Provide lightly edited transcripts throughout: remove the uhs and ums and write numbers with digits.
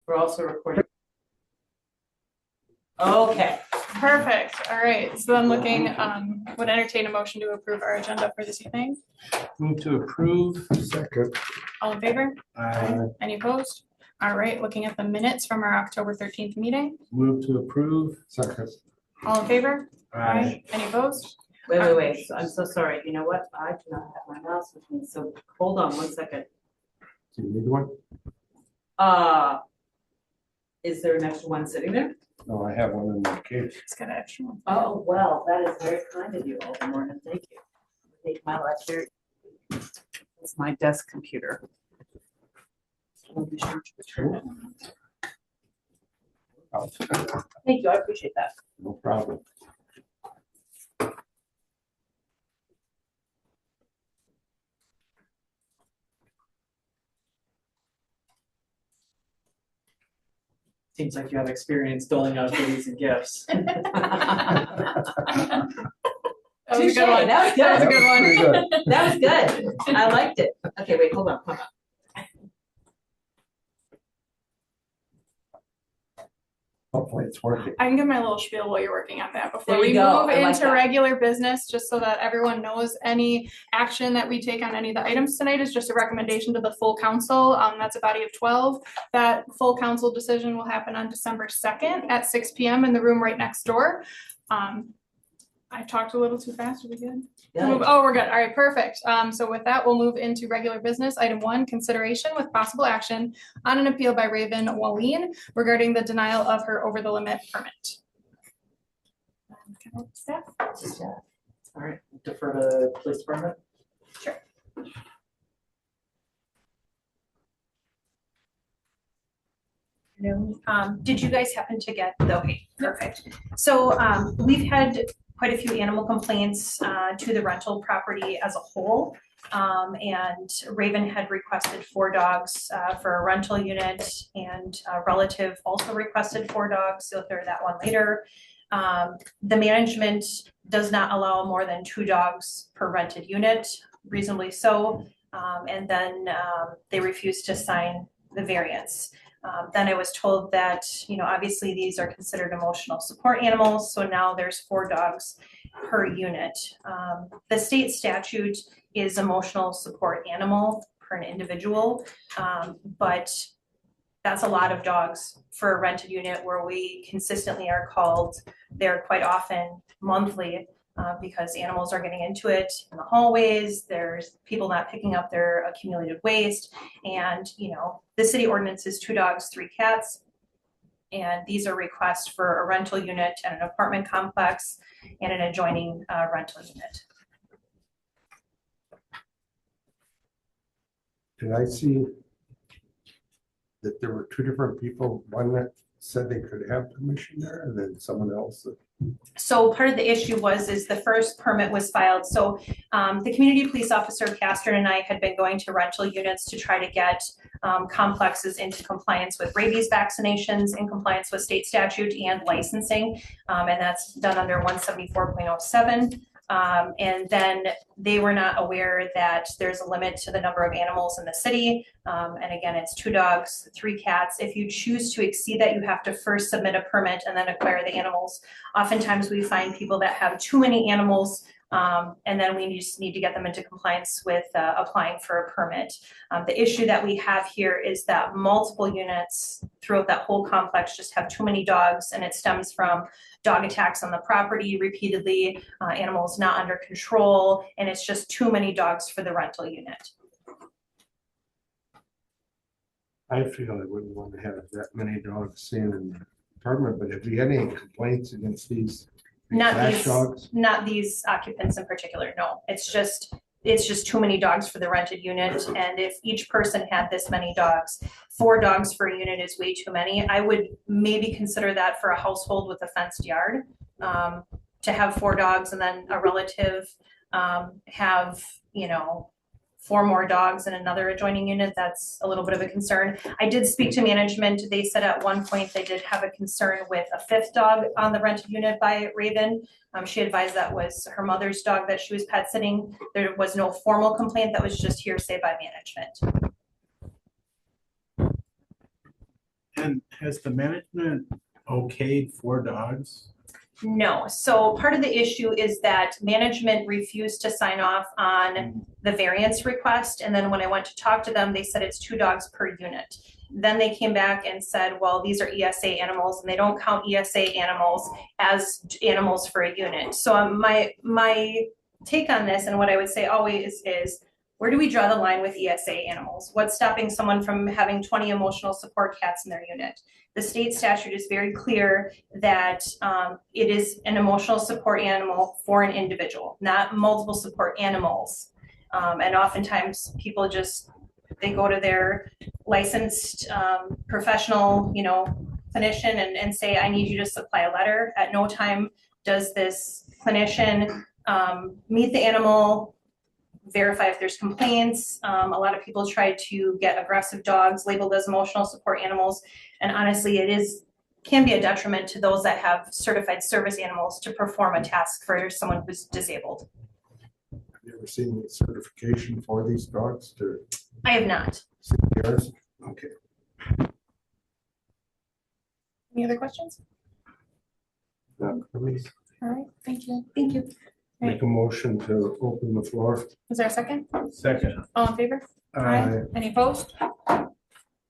We're also recording. Okay. Perfect. All right. So then looking, would entertain a motion to approve our agenda for this evening. Move to approve. Second. All in favor? Aye. Any opposed? All right. Looking at the minutes from our October 13th meeting. Move to approve. Second. All in favor? Aye. Any opposed? Wait. So I'm so sorry. You know what? I do not have my mouse with me. So hold on 1 second. Do you need one? Is there an extra one sitting there? No, I have one in my case. It's got an extra one. Oh, well, that is very kind of you, Alderman. Thank you. Make my life here. It's my desk computer. I'll be sure to return it. Oh, Thank you. I appreciate that. no problem. Seems like you have experience doling out goodies and gifts. That was a Touche. good one. That was good. That was a good one. Pretty good. That was good. I liked it. Okay, wait, hold on. Hopefully it's working. I can give my little spiel while you're working on that before There we you go. move I like into that. regular business, just so that everyone knows any action that we take on any of the items tonight is just a recommendation to the full council. That's a body of 12. That full council decision will happen on December 2nd at 6 p.m. in the room right next door. I talked a little too fast. Are we good? Yeah. Oh, we're good. All right, perfect. So with that, we'll move into regular business. Item 1, consideration with possible action on an appeal by Raven Walleen regarding the denial of her over the limit permit. Staff? All right. Defer to police department. Sure. Did you guys happen to get the, okay, perfect. So we've had quite a few animal complaints to the rental property as a whole. And Raven had requested 4 dogs for a rental unit, and a relative also requested 4 dogs. You'll hear that one later. The management does not allow more than 2 dogs per rented unit, reasonably so. And then they refused to sign the variance. Then I was told that, you know, obviously these are considered emotional support animals, so now there's 4 dogs per unit. The state statute is emotional support animal per an individual, but that's a lot of dogs for a rented unit where we consistently are called there quite often monthly. Because animals are getting into it in the hallways, there's people not picking up their accumulated waste, and you know, the city ordinance is 2 dogs, 3 cats, and these are requests for a rental unit and an apartment complex and an adjoining rental unit. Did I see that there were 2 different people, one that said they could have permission there and then someone else that. So part of the issue is the first permit was filed. So the community police officer, Castron, and I had been going to rental units to try to get complexes into compliance with rabies vaccinations, in compliance with state statute and licensing. And that's done under 174.07. And then they were not aware that there's a limit to the number of animals in the city. And again, it's 2 dogs, 3 cats. If you choose to exceed that, you have to first submit a permit and then acquire the animals. Oftentimes we find people that have too many animals, and then we just need to get them into compliance with applying for a permit. The issue that we have here is that multiple units throughout that whole complex just have too many dogs, and it stems from dog attacks on the property repeatedly, animals not under control, and it's just too many dogs for the rental unit. I feel I wouldn't want to have that many dogs seen in the apartment, but have you had any complaints against these trash dogs? Not these occupants in particular, no. It's just too many dogs for the rented unit, and if each person had this many dogs, 4 dogs for a unit is way too many. I would maybe consider that for a household with a fenced yard, to have 4 dogs and then a relative have, you know, 4 more dogs in another adjoining unit. That's a little bit of a concern. I did speak to management. They said at one point they did have a concern with a 5th dog on the rented unit by Raven. She advised that was her mother's dog that she was pet sitting. There was no formal complaint. That was just hearsay by management. And has the management okayed 4 dogs? No, so part of the issue is that management refused to sign off on the variance request, and then when I went to talk to them, they said it's 2 dogs per unit. Then they came back and said, well, these are ESA animals, and they don't count ESA animals as animals for a unit. So my take on this, and what I would say always is, where do we draw the line with ESA animals? What's stopping someone from having 20 emotional support cats in their unit? The state statute is very clear that it is an emotional support animal for an individual, not multiple support animals. And oftentimes people just, they go to their licensed professional, clinician and say, I need you to supply a letter. At no time does this clinician meet the animal, verify if there's complaints. A lot of people try to get aggressive dogs labeled as emotional support animals. And honestly, can be a detriment to those that have certified service animals to perform a task for someone who's disabled. Have you ever seen the certification for these dogs to I have not. CPRs? Okay. Any other questions? Not for me. All right, thank you. Thank you. Make a motion to open the floor. Is there a second? Second. All in favor? Any opposed?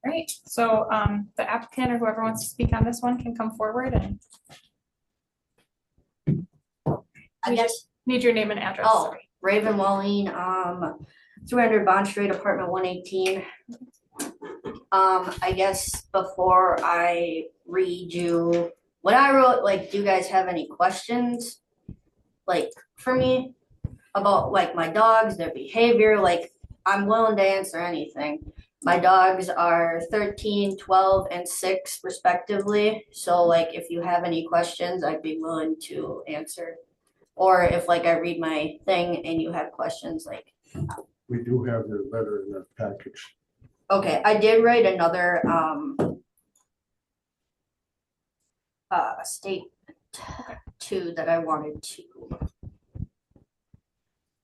Great, so the applicant or whoever wants to speak on this one can come forward and I guess, need your name and address. oh, Sorry. Raven Walleen, 300 Bond Street, apartment 118. I guess before I read you what I wrote, like, do you guys have any questions, like, for me about, like, my dogs, their behavior? Like, I'm willing to answer anything. My dogs are 13, 12, and 6 respectively. So, like, if you have any questions, I'd be willing to answer. Or if, like, I read my thing and you have questions, like, We do have your letter in that package. okay, I did write another statement too that I wanted to.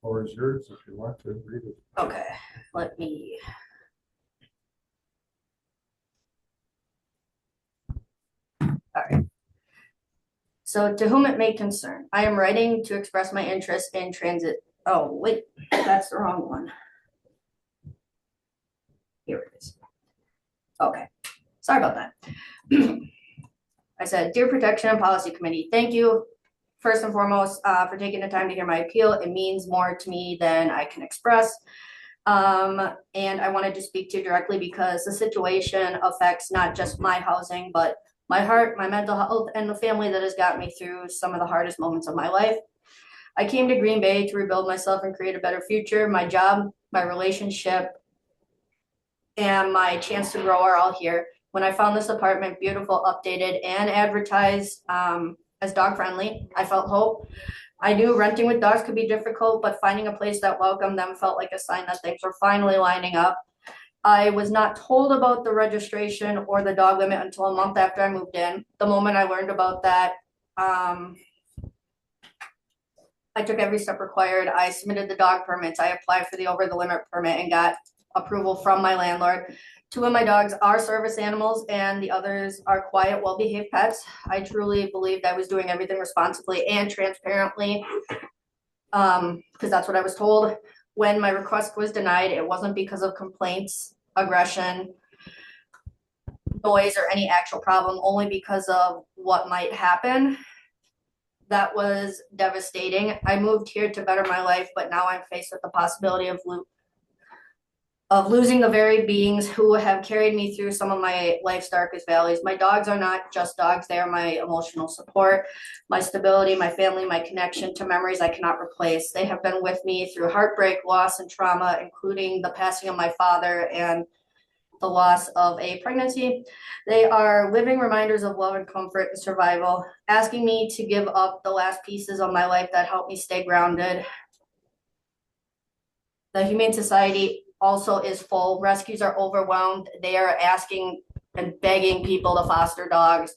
Or is yours if you want to read it. Okay, let me. All right. So to whom it may concern, I am writing to express my interest in transit. Oh, wait, that's the wrong one. Here it is. Okay, sorry about that. I said, Dear Protection and Policy Committee, thank you first and foremost for taking the time to hear my appeal. It means more to me than I can express. And I wanted to speak to you directly because the situation affects not just my housing, but my heart, my mental health, and the family that has got me through some of the hardest moments of my life. I came to Green Bay to rebuild myself and create a better future. My job, my relationship, and my chance to grow are all here. When I found this apartment beautiful, updated, and advertised as dog friendly, I felt hope. I knew renting with dogs could be difficult, but finding a place that welcomed them felt like a sign that things were finally lining up. I was not told about the registration or the dog limit until a month after I moved in. The moment I learned about that, I took every step required. I submitted the dog permits. I applied for the over the limit permit and got approval from my landlord. 2 of my dogs are service animals and the others are quiet, well-behaved pets. I truly believed I was doing everything responsibly and transparently because that's what I was told. When my request was denied, it wasn't because of complaints, aggression, noise, or any actual problem, only because of what might happen. That was devastating. I moved here to better my life, but now I'm faced with the possibility of losing the very beings who have carried me through some of my life's darkest valleys. My dogs are not just dogs, they are my emotional support, my stability, my family, my connection to memories I cannot replace. They have been with me through heartbreak, loss, and trauma, including the passing of my father and the loss of a pregnancy. They are living reminders of love and comfort and survival, asking me to give up the last pieces of my life that helped me stay grounded. The Humane Society also is full. Rescues are overwhelmed. They are asking and begging people to foster dogs.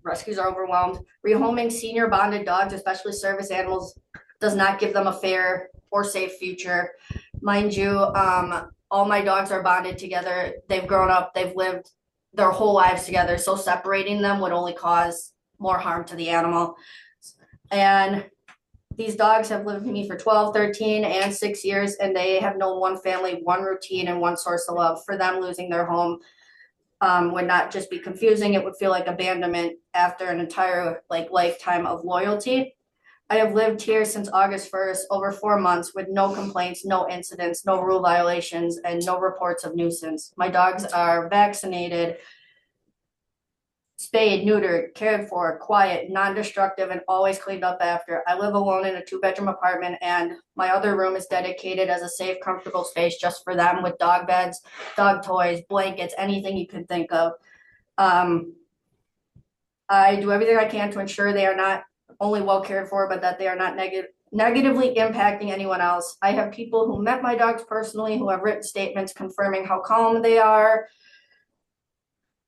Rescues are overwhelmed. Rehoming senior bonded dogs, especially service animals, does not give them a fair or safe future. Mind you, all my dogs are bonded together. They've grown up, they've lived their whole lives together. So separating them would only cause more harm to the animal. And these dogs have lived with me for 12, 13, and 6 years, and they have known one family, one routine, and one source of love. For them, losing their home would not just be confusing, it would feel like abandonment after an entire lifetime of loyalty. I have lived here since August 1st, over 4 months, with no complaints, no incidents, no rule violations, and no reports of nuisance. My dogs are vaccinated, spayed, neutered, cared for, quiet, non-destructive, and always cleaned up after. I live alone in a 2-bedroom apartment, and my other room is dedicated as a safe, comfortable space just for them, with dog beds, dog toys, blankets, anything you can think of. I do everything I can to ensure they are not only well cared for, but that they are not negatively impacting anyone else. I have people who met my dogs personally who have written statements confirming how calm they are,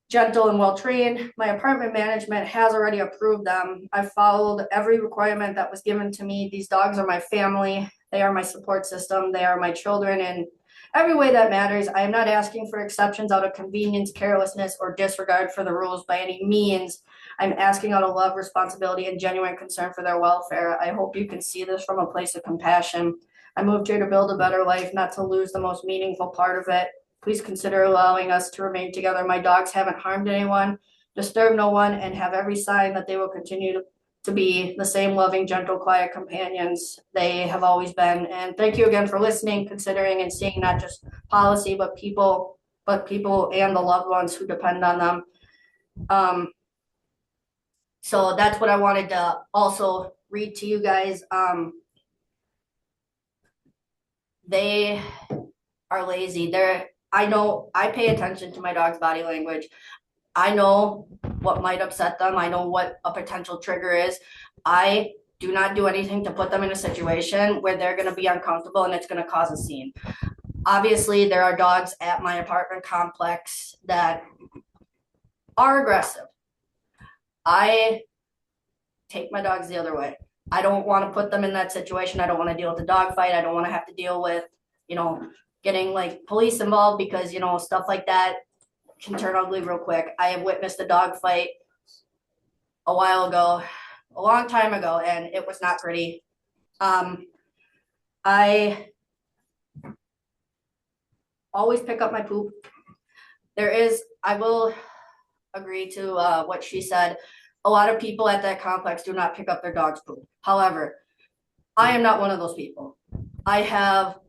gentle and well trained. My apartment management has already approved them. I followed every requirement that was given to me. These dogs are my family. They are my support system. They are my children in every way that matters. I am not asking for exceptions out of convenience, carelessness, or disregard for the rules by any means. I'm asking out of love, responsibility, and genuine concern for their welfare. I hope you can see this from a place of compassion. I moved here to build a better life, not to lose the most meaningful part of it. Please consider allowing us to remain together. My dogs haven't harmed anyone, disturbed no one, and have every sign that they will continue to be the same loving, gentle, quiet companions they have always been. And thank you again for listening, considering, and seeing not just policy, but people and the loved ones who depend on them. So that's what I wanted to also read to you guys. They are lazy. I know I pay attention to my dog's body language. I know what might upset them. I know what a potential trigger is. I do not do anything to put them in a situation where they're going to be uncomfortable and it's going to cause a scene. Obviously, there are dogs at my apartment complex that are aggressive. I take my dogs the other way. I don't want to put them in that situation. I don't want to deal with the dog fight. I don't want to have to deal with, getting police involved because, stuff like that can turn ugly real quick. I have witnessed a dog fight a while ago, a long time ago, and it was not pretty. I always pick up my poop. I will agree to what she said. A lot of people at that complex do not pick up their dog's poop. However, I am not one of those people. I have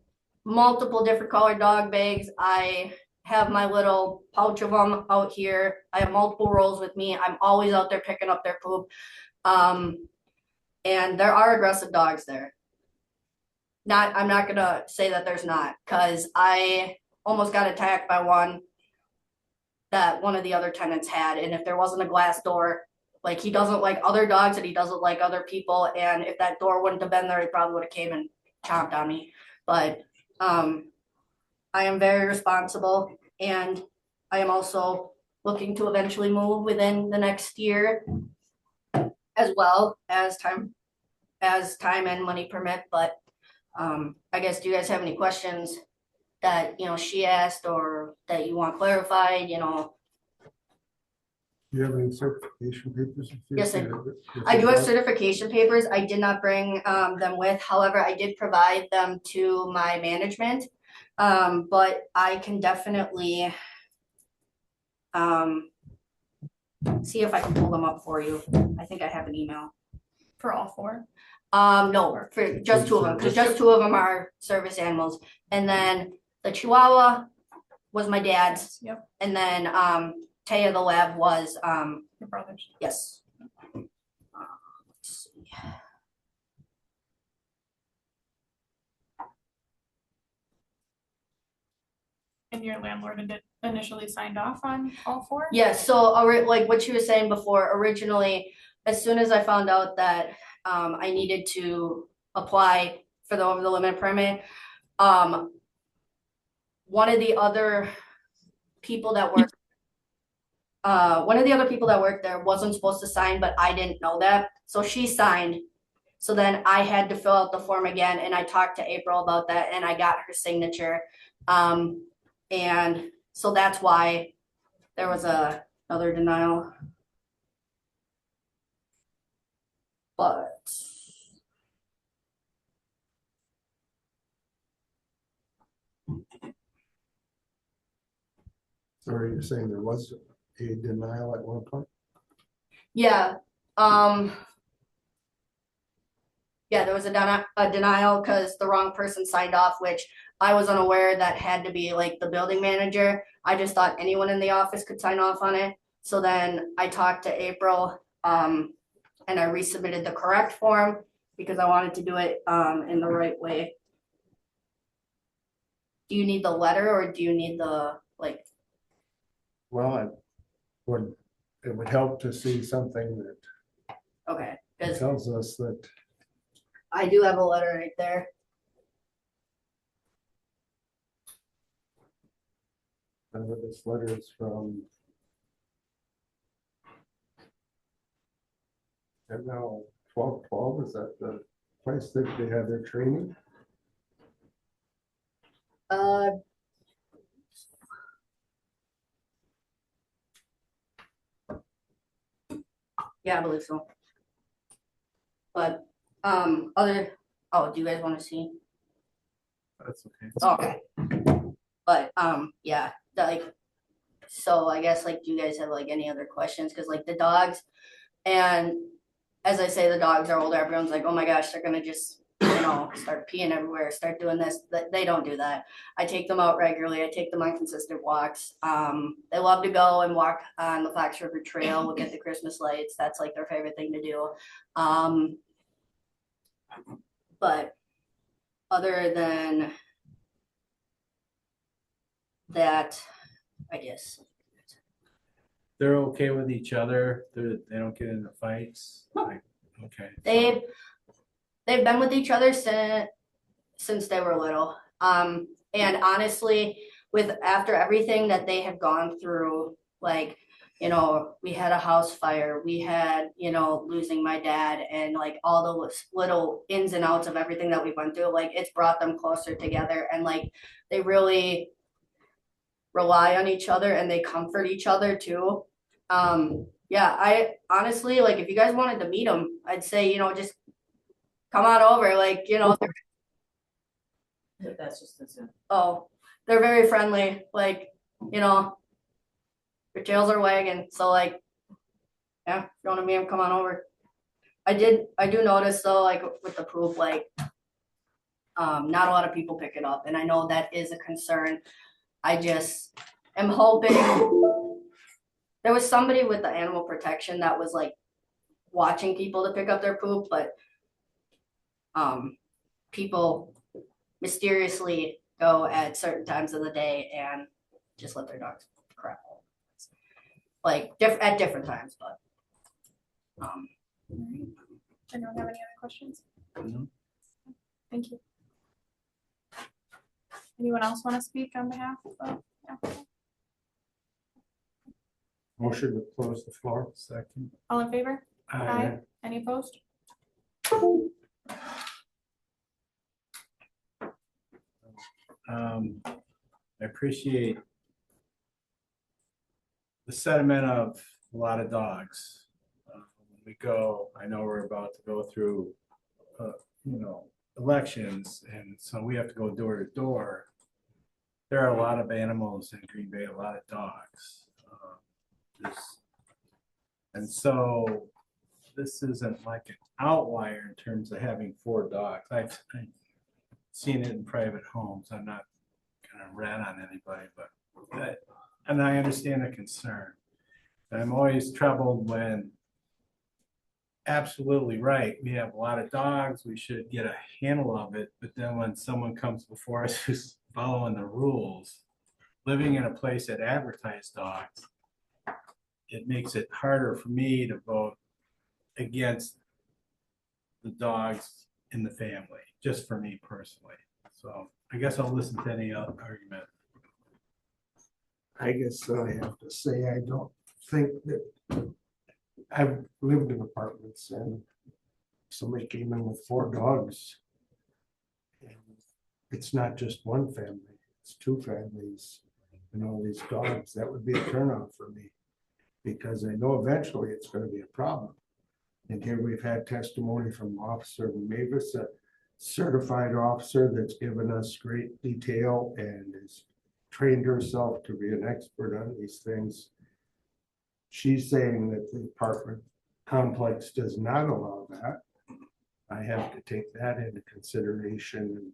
multiple different colored dog bags. I have my little pouch of them out here. I have multiple rolls with me. I'm always out there picking up their poop. And there are aggressive dogs there. I'm not gonna say that there's not, because I almost got attacked by one that one of the other tenants had. And if there wasn't a glass door, he doesn't like other dogs and he doesn't like other people. And if that door wouldn't have been there, he probably would have came and chomped on me. But I am very responsible, and I am also looking to eventually move within the next year, as well as time and money permit. But I guess, do you guys have any questions that she asked or that you want clarified? Do you have any certification papers? Yes, I do have certification papers. I did not bring them with. However, I did provide them to my management. But I can definitely see if I can pull them up for you. I think I have an email. For all 4? No, for just 2 of them, because just 2 of them are service animals. And then the Chihuahua was my dad's. Yep. And then Taya the lab was Your brother's. yes. Let's see. And your landlord initially signed off on all 4? Yes, so like what you were saying before, originally, as soon as I found out that I needed to apply for the over the limit permit, one of the other people that worked there wasn't supposed to sign, but I didn't know that. So she signed. So then I had to fill out the form again, and I talked to April about that, and I got her signature. And so that's why there was another denial. But So are you saying there was a denial at one point? yeah, yeah, there was a denial because the wrong person signed off, which I was unaware that had to be like the building manager. I just thought anyone in the office could sign off on it. So then I talked to April, and I resubmitted the correct form because I wanted to do it, in the right way. Do you need the letter or do you need the, like, Well, it would help to see something that okay, because tells us that, I do have a letter right there. this letter is from. And now 1212, is that the place that they had their training? Yeah, I believe so. But, oh, do you guys want to see? That's okay. Okay. But, yeah, like, so I guess like, do you guys have like any other questions? Cause like the dogs, and as I say, the dogs are older, everyone's like, oh my gosh, they're gonna just, start peeing everywhere, start doing this. They don't do that. I take them out regularly. I take them on consistent walks. They love to go and walk on the Fox River Trail, look at the Christmas lights. That's like their favorite thing to do. But other than that, I guess. They're okay with each other. They don't get into fights. Like, okay. They've been with each other since they were little. And honestly, after everything that they have gone through, like, we had a house fire, we had, losing my dad, and like all the little ins and outs of everything that we went through, like it's brought them closer together, and like they really rely on each other and they comfort each other too. Yeah, I honestly, like, if you guys wanted to meet them, I'd say, just come on over. Like, That's just a Zoom. they're very friendly. Like, their tails are wagging. So like, yeah, if you want to meet them, come on over. I do notice though, like with the poop, like, not a lot of people pick it up. And I know that is a concern. I just am hoping there was somebody with the animal protection that was like watching people to pick up their poop, but people mysteriously go at certain times of the day and just let their dogs crap. Like at different times, but Anyone have any other questions? No. Thank you. Anyone else want to speak on behalf of? Motion to close the floor. Second. All in favor? Aye. Any opposed? I appreciate the sentiment of a lot of dogs. I know we're about to go through, elections, and so we have to go door to door. There are a lot of animals in Green Bay, a lot of dogs. And so this isn't like an outlier in terms of having 4 dogs. I've seen it in private homes. I'm not gonna rat on anybody, but and I understand the concern. I'm always troubled when, absolutely right, we have a lot of dogs, we should get a handle of it, but then when someone comes before us who's following the rules, living in a place that advertises dogs, it makes it harder for me to vote against the dogs in the family, just for me personally. So I guess I'll listen to any other argument. I guess I have to say, I don't think that, I've lived in apartments and somebody came in with 4 dogs. And it's not just one family, it's two families and all these dogs, that would be a turnoff for me. Because I know eventually it's gonna be a problem. And here we've had testimony from Officer Mavis, a certified officer that's given us great detail and has trained herself to be an expert on these things. She's saying that the apartment complex does not allow that. I have to take that into consideration.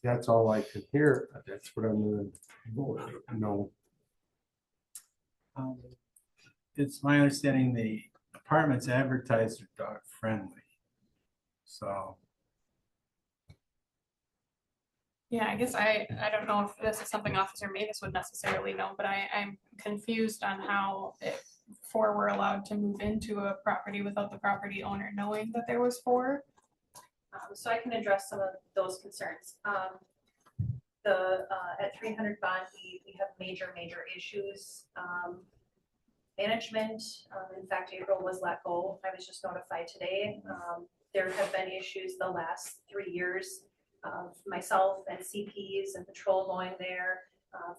That's all I can hear. That's what I'm gonna vote no. It's my understanding the apartments advertised are dog friendly. So, Yeah, I guess I don't know if this is something Officer Mavis would necessarily know, but I'm confused on how if four were allowed to move into a property without the property owner knowing that there was four. So I can address some of those concerns. At 300 Bond, we have major issues. Management, in fact, April was let go. I was just notified today. There have been issues the last 3 years of myself and CPs and patrol going there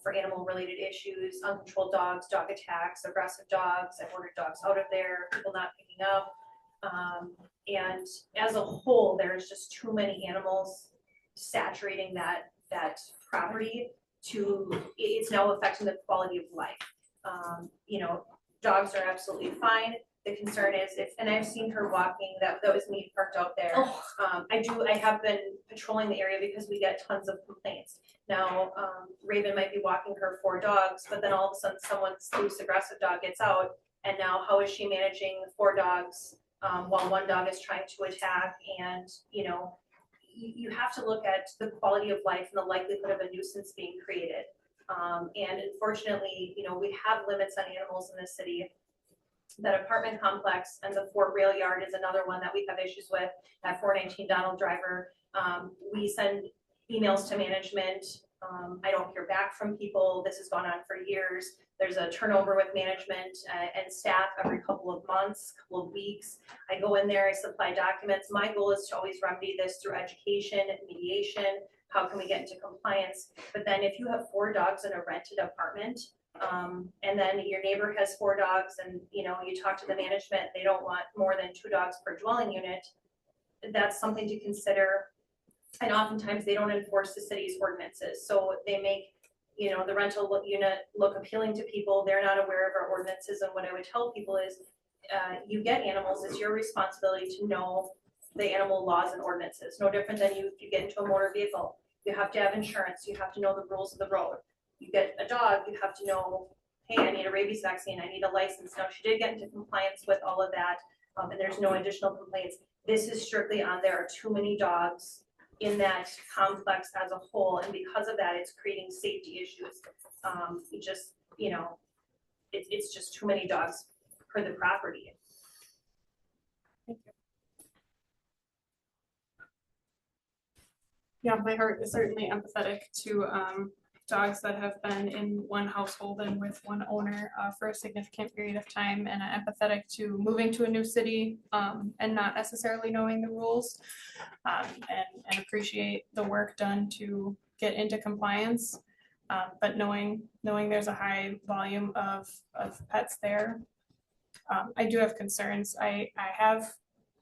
for animal related issues, uncontrolled dogs, dog attacks, aggressive dogs. I've ordered dogs out of there, people not picking up. And as a whole, there's just too many animals saturating that property it's now affecting the quality of life. You know, dogs are absolutely fine. The concern is and I've seen her walking, that was me parked out there. I have been patrolling the area because we get tons of complaints. Now, Raven might be walking her 4 dogs, but then all of a sudden someone's loose aggressive dog gets out. And now how is she managing 4 dogs while 1 dog is trying to attack? And, you know, you have to look at the quality of life and the likelihood of a nuisance being created. And unfortunately, you know, we have limits on animals in this city. That apartment complex and the Fort Rail Yard is another one that we have issues with, at 419 Donald Driver. We send emails to management. I don't hear back from people. This has gone on for years. There's a turnover with management and staff every couple of months, couple of weeks. I go in there, I supply documents. My goal is to always remedy this through education and mediation. How can we get into compliance? But then if you have 4 dogs in a rented apartment, and then your neighbor has 4 dogs and, you know, you talk to the management, they don't want more than 2 dogs per dwelling unit, that's something to consider. And oftentimes they don't enforce the city's ordinances. So they make, you know, the rental unit look appealing to people. They're not aware of our ordinances. And what I would tell people is, you get animals, it's your responsibility to know the animal laws and ordinances. No different than if you get into a motor vehicle. You have to have insurance. You have to know the rules of the road. You get a dog, you have to know, hey, I need a rabies vaccine, I need a license. Now, she did get into compliance with all of that, and there's no additional complaints. This is strictly on there are too many dogs in that complex as a whole, and because of that, it's creating safety issues. It just, you know, it's just too many dogs per the property. Thank you. Yeah, my heart is certainly empathetic to dogs that have been in one household and with one owner for a significant period of time, and I'm empathetic to moving to a new city and not necessarily knowing the rules, and appreciate the work done to get into compliance, but knowing there's a high volume of pets there, I do have concerns. I have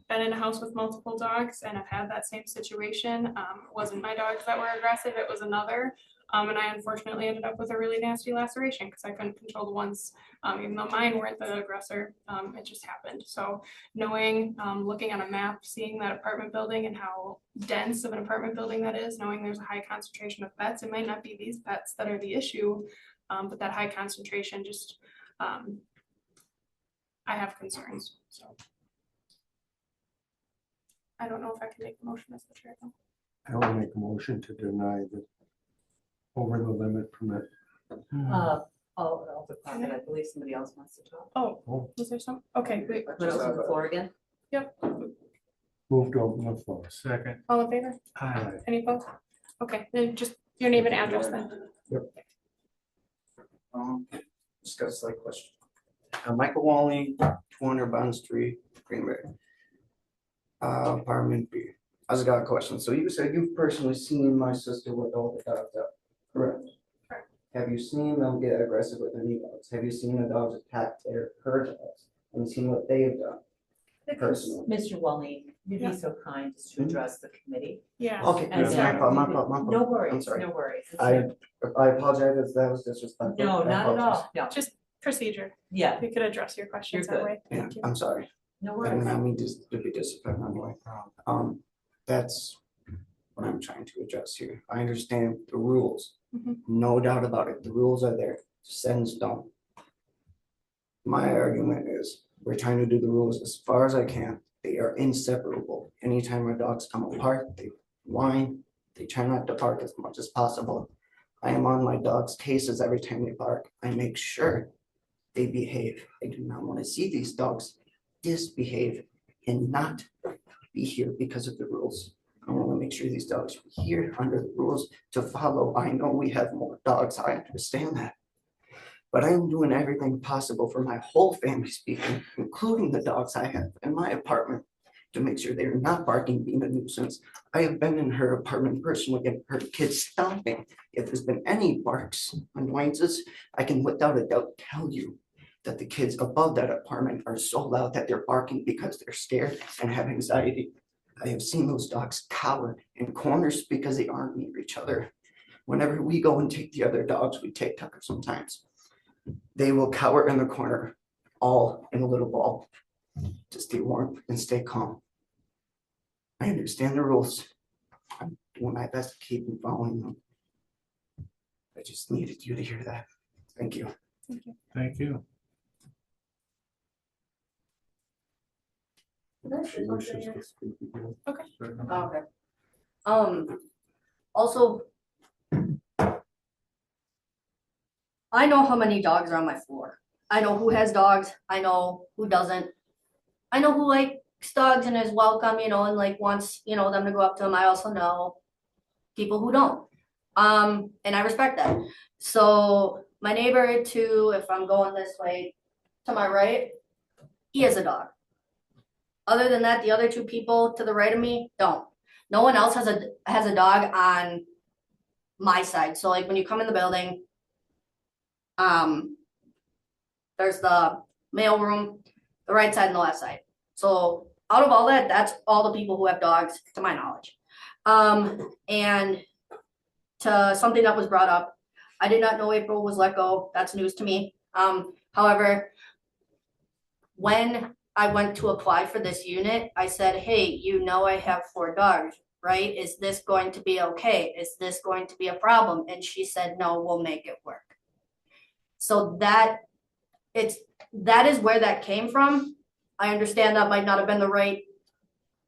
been in a house with multiple dogs and I've had that same situation. It wasn't my dogs that were aggressive, it was another. And I unfortunately ended up with a really nasty laceration because I couldn't control the ones, even though mine weren't the aggressor, it just happened. So knowing, looking on a map, seeing that apartment building and how dense of an apartment building that is, knowing there's a high concentration of pets, it might not be these pets that are the issue, but that high concentration just, I have concerns, so. I don't know if I can make the motion as the chair though. I will make a motion to deny the over the limit permit. I'll deposit. I believe somebody else wants to talk. Oh, is there some? Okay, wait. Put it on the floor again. Yep. Move to open the floor. second, All in favor? aye. Any opposed? Okay, then just your name and address then. Just got a slight question. Michael Walling, 200 Bond Street, Greenberg. Apartment B. I just got a question. So you said you've personally seen my sister with all the dogs out, correct? Correct. Have you seen them get aggressive with any dogs? Have you seen the dogs attack her dogs? Have you seen what they've done personally? Mr. Walney, you'd Yeah. be so kind as to address the committee. Yeah. Okay, And my then- fault, my fault, my fault. No I'm worries, sorry. no worries. It's I apologize if that was disrespectful. No, I not at apologize. all, no, Just procedure. yeah, We could address your questions You're that good. way. Yeah, Thank you. I'm sorry. no I worries. mean to be disrespectful anyway. That's what I'm trying to address here. I understand the rules. Mhm. No doubt about it. The rules are there, set in stone. My argument is, we're trying to do the rules as far as I can. They are inseparable. Anytime our dogs come apart, they whine, they try not to bark as much as possible. I am on my dog's cases every time they bark. I make sure they behave. I do not want to see these dogs misbehave and not be here because of the rules. I want to make sure these dogs are here under the rules to follow. I know we have more dogs. I understand that. But I'm doing everything possible for my whole family speaking, including the dogs I have in my apartment, to make sure they're not barking, being a nuisance. I have been in her apartment personally and heard kids stomping. If there's been any barks, annoyances, I can without a doubt tell you that the kids above that apartment are so loud that they're barking because they're scared and have anxiety. I have seen those dogs cower in corners because they aren't near each other. Whenever we go and take the other dogs, we take Tucker sometimes. They will cower in the corner, all in a little ball, to stay warm and stay calm. I understand the rules. I'm doing my best to keep following them. I just needed you to hear that. Thank you. Thank you. She wishes to speak again. Okay. Okay. Also, I know how many dogs are on my floor. I know who has dogs. I know who doesn't. I know who likes dogs and is welcome, and like wants, them to go up to them. I also know people who don't. And I respect that. So my neighbor if I'm going this way to my right, he has a dog. Other than that, the other two people to the right of me don't. No one else has a dog on my side. So like when you come in the building, there's the mail room, the right side and the left side. So out of all that, that's all the people who have dogs, to my knowledge. And to something that was brought up, I did not know April was let go. That's news to me. However, when I went to apply for this unit, I said, hey, I have 4 dogs, right? Is this going to be okay? Is this going to be a problem? And she said, no, we'll make it work. So that is where that came from. I understand that might not have been the right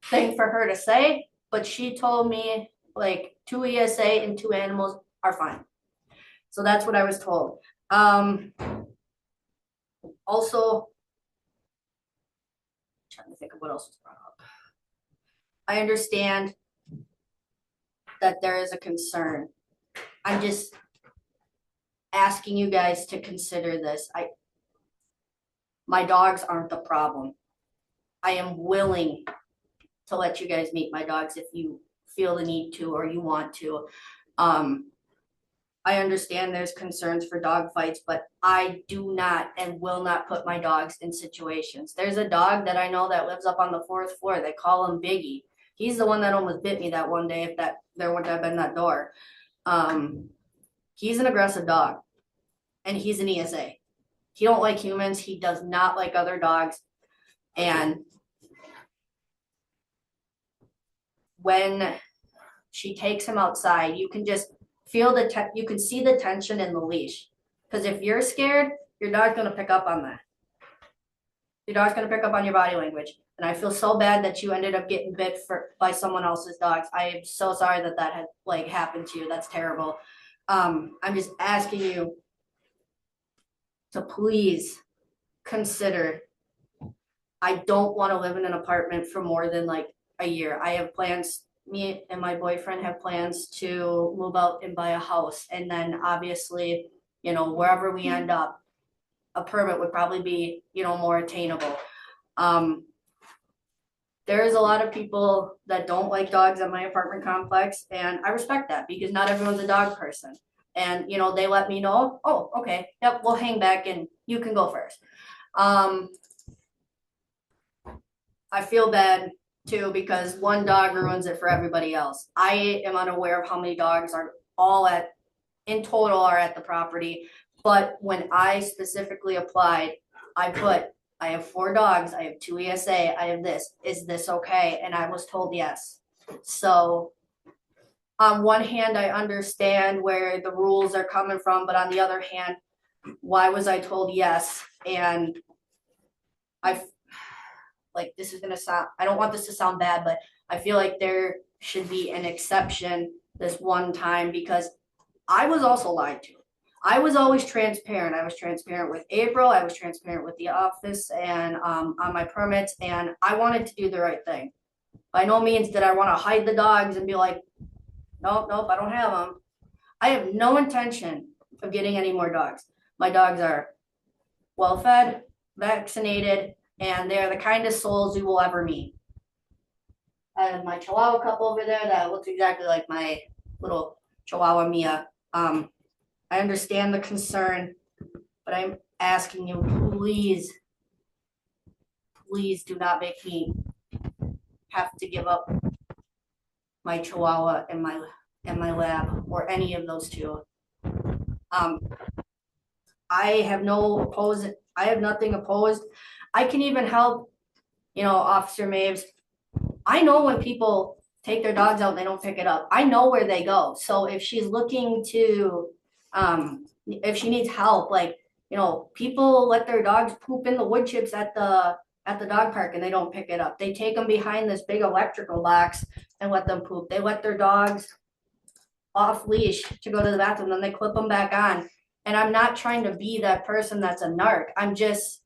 thing for her to say, but she told me like 2 ESA and 2 animals are fine. So that's what I was told. Also, trying to think of what else was brought up. I understand that there is a concern. I'm just asking you guys to consider this. My dogs aren't the problem. I am willing to let you guys meet my dogs if you feel the need to or you want to. I understand there's concerns for dog fights, but I do not and will not put my dogs in situations. There's a dog that I know that lives up on the 4th floor. They call him Biggie. He's the one that almost bit me that one day if there wouldn't have been that door. He's an aggressive dog and he's an ESA. He don't like humans. He does not like other dogs. And when she takes him outside, you can just feel you can see the tension in the leash. Because if you're scared, your dog's going to pick up on that. Your dog's going to pick up on your body language. And I feel so bad that you ended up getting bit by someone else's dogs. I am so sorry that had happened to you. That's terrible. I'm just asking you to please consider. I don't want to live in an apartment for more than a year. I have plans. Me and my boyfriend have plans to move out and buy a house. And then obviously, wherever we end up, a permit would probably be, more attainable. there's a lot of people that don't like dogs at my apartment complex, and I respect that because not everyone's a dog person. And, you know, they let me know, oh, okay, yep, we'll hang back and you can go first. I feel bad too because one dog ruins it for everybody else. I am unaware of how many dogs are in total are at the property. But when I specifically applied, I have 4 dogs, I have 2 ESA, I have this, is this okay? And I was told yes. So on one hand, I understand where the rules are coming from, but on the other hand, why was I told yes? And this is gonna sound, I don't want this to sound bad, but I feel like there should be an exception this one time because I was also lied to. I was always transparent. I was transparent with April. I was transparent with the office and on my permits, and I wanted to do the right thing. By no means did I want to hide the dogs and be like, nope, I don't have them. I have no intention of getting any more dogs. My dogs are well fed, vaccinated, and they're the kindest souls you will ever meet. I have my Chihuahua couple over there that looks exactly like my little Chihuahua Mia. I understand the concern, but I'm asking you, please do not make me have to give up my Chihuahua and my lab or any of those 2. I have nothing opposed. I can even help, Officer Maves. I know when people take their dogs out and they don't pick it up. I know where they go. So if she's looking to, if she needs help, people let their dogs poop in the wood chips at the dog park and they don't pick it up. They take them behind this big electrical box and let them poop. They let their dogs off leash to go to the bathroom, then they clip them back on. And I'm not trying to be that person that's a narc. I'm just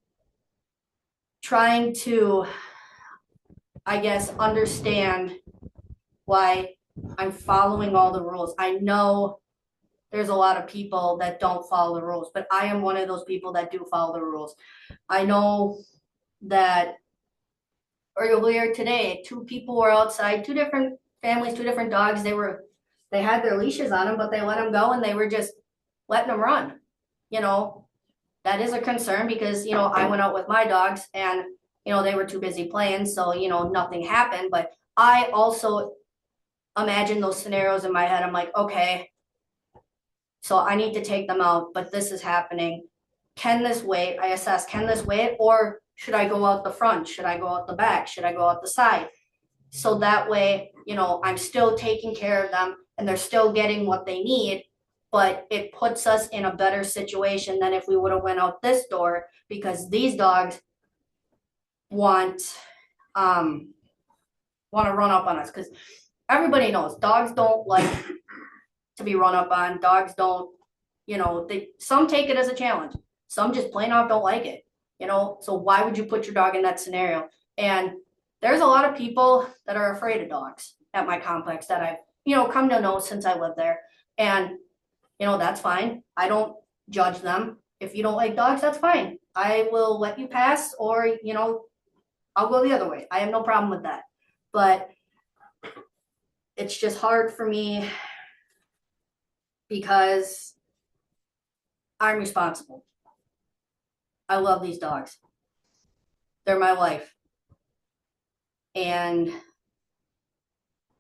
trying to, I guess, understand why I'm following all the rules. I know there's a lot of people that don't follow the rules, but I am one of those people that do follow the rules. I know that earlier today, 2 people were outside, 2 different families, 2 different dogs. They had their leashes on them, but they let them go and they were just letting them run. That is a concern because, I went out with my dogs and, they were too busy playing. So, nothing happened. But I also imagine those scenarios in my head. I'm like, okay, so I need to take them out, but this is happening. Can this wait? I assess, can this wait? Or should I go out the front? Should I go out the back? Should I go out the side? So that way, I'm still taking care of them and they're still getting what they need, but it puts us in a better situation than if we would have went out this door because these dogs want to run up on us because everybody knows dogs don't like to be run up on. Dogs don't, some take it as a challenge. Some just plain off don't like it, so why would you put your dog in that scenario? And there's a lot of people that are afraid of dogs at my complex that I've, come to know since I lived there. And, that's fine. I don't judge them. If you don't like dogs, that's fine. I will let you pass or, I'll go the other way. I have no problem with that. But it's just hard for me because I'm responsible. I love these dogs. They're my life. And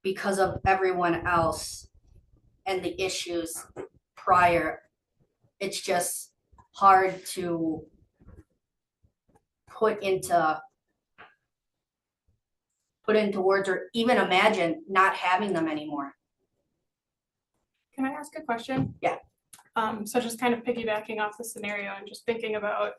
because of everyone else and the issues prior, it's just hard to put into words or even imagine not having them anymore. Can I ask a question? Yeah. So just kind of piggybacking off the scenario and just thinking about,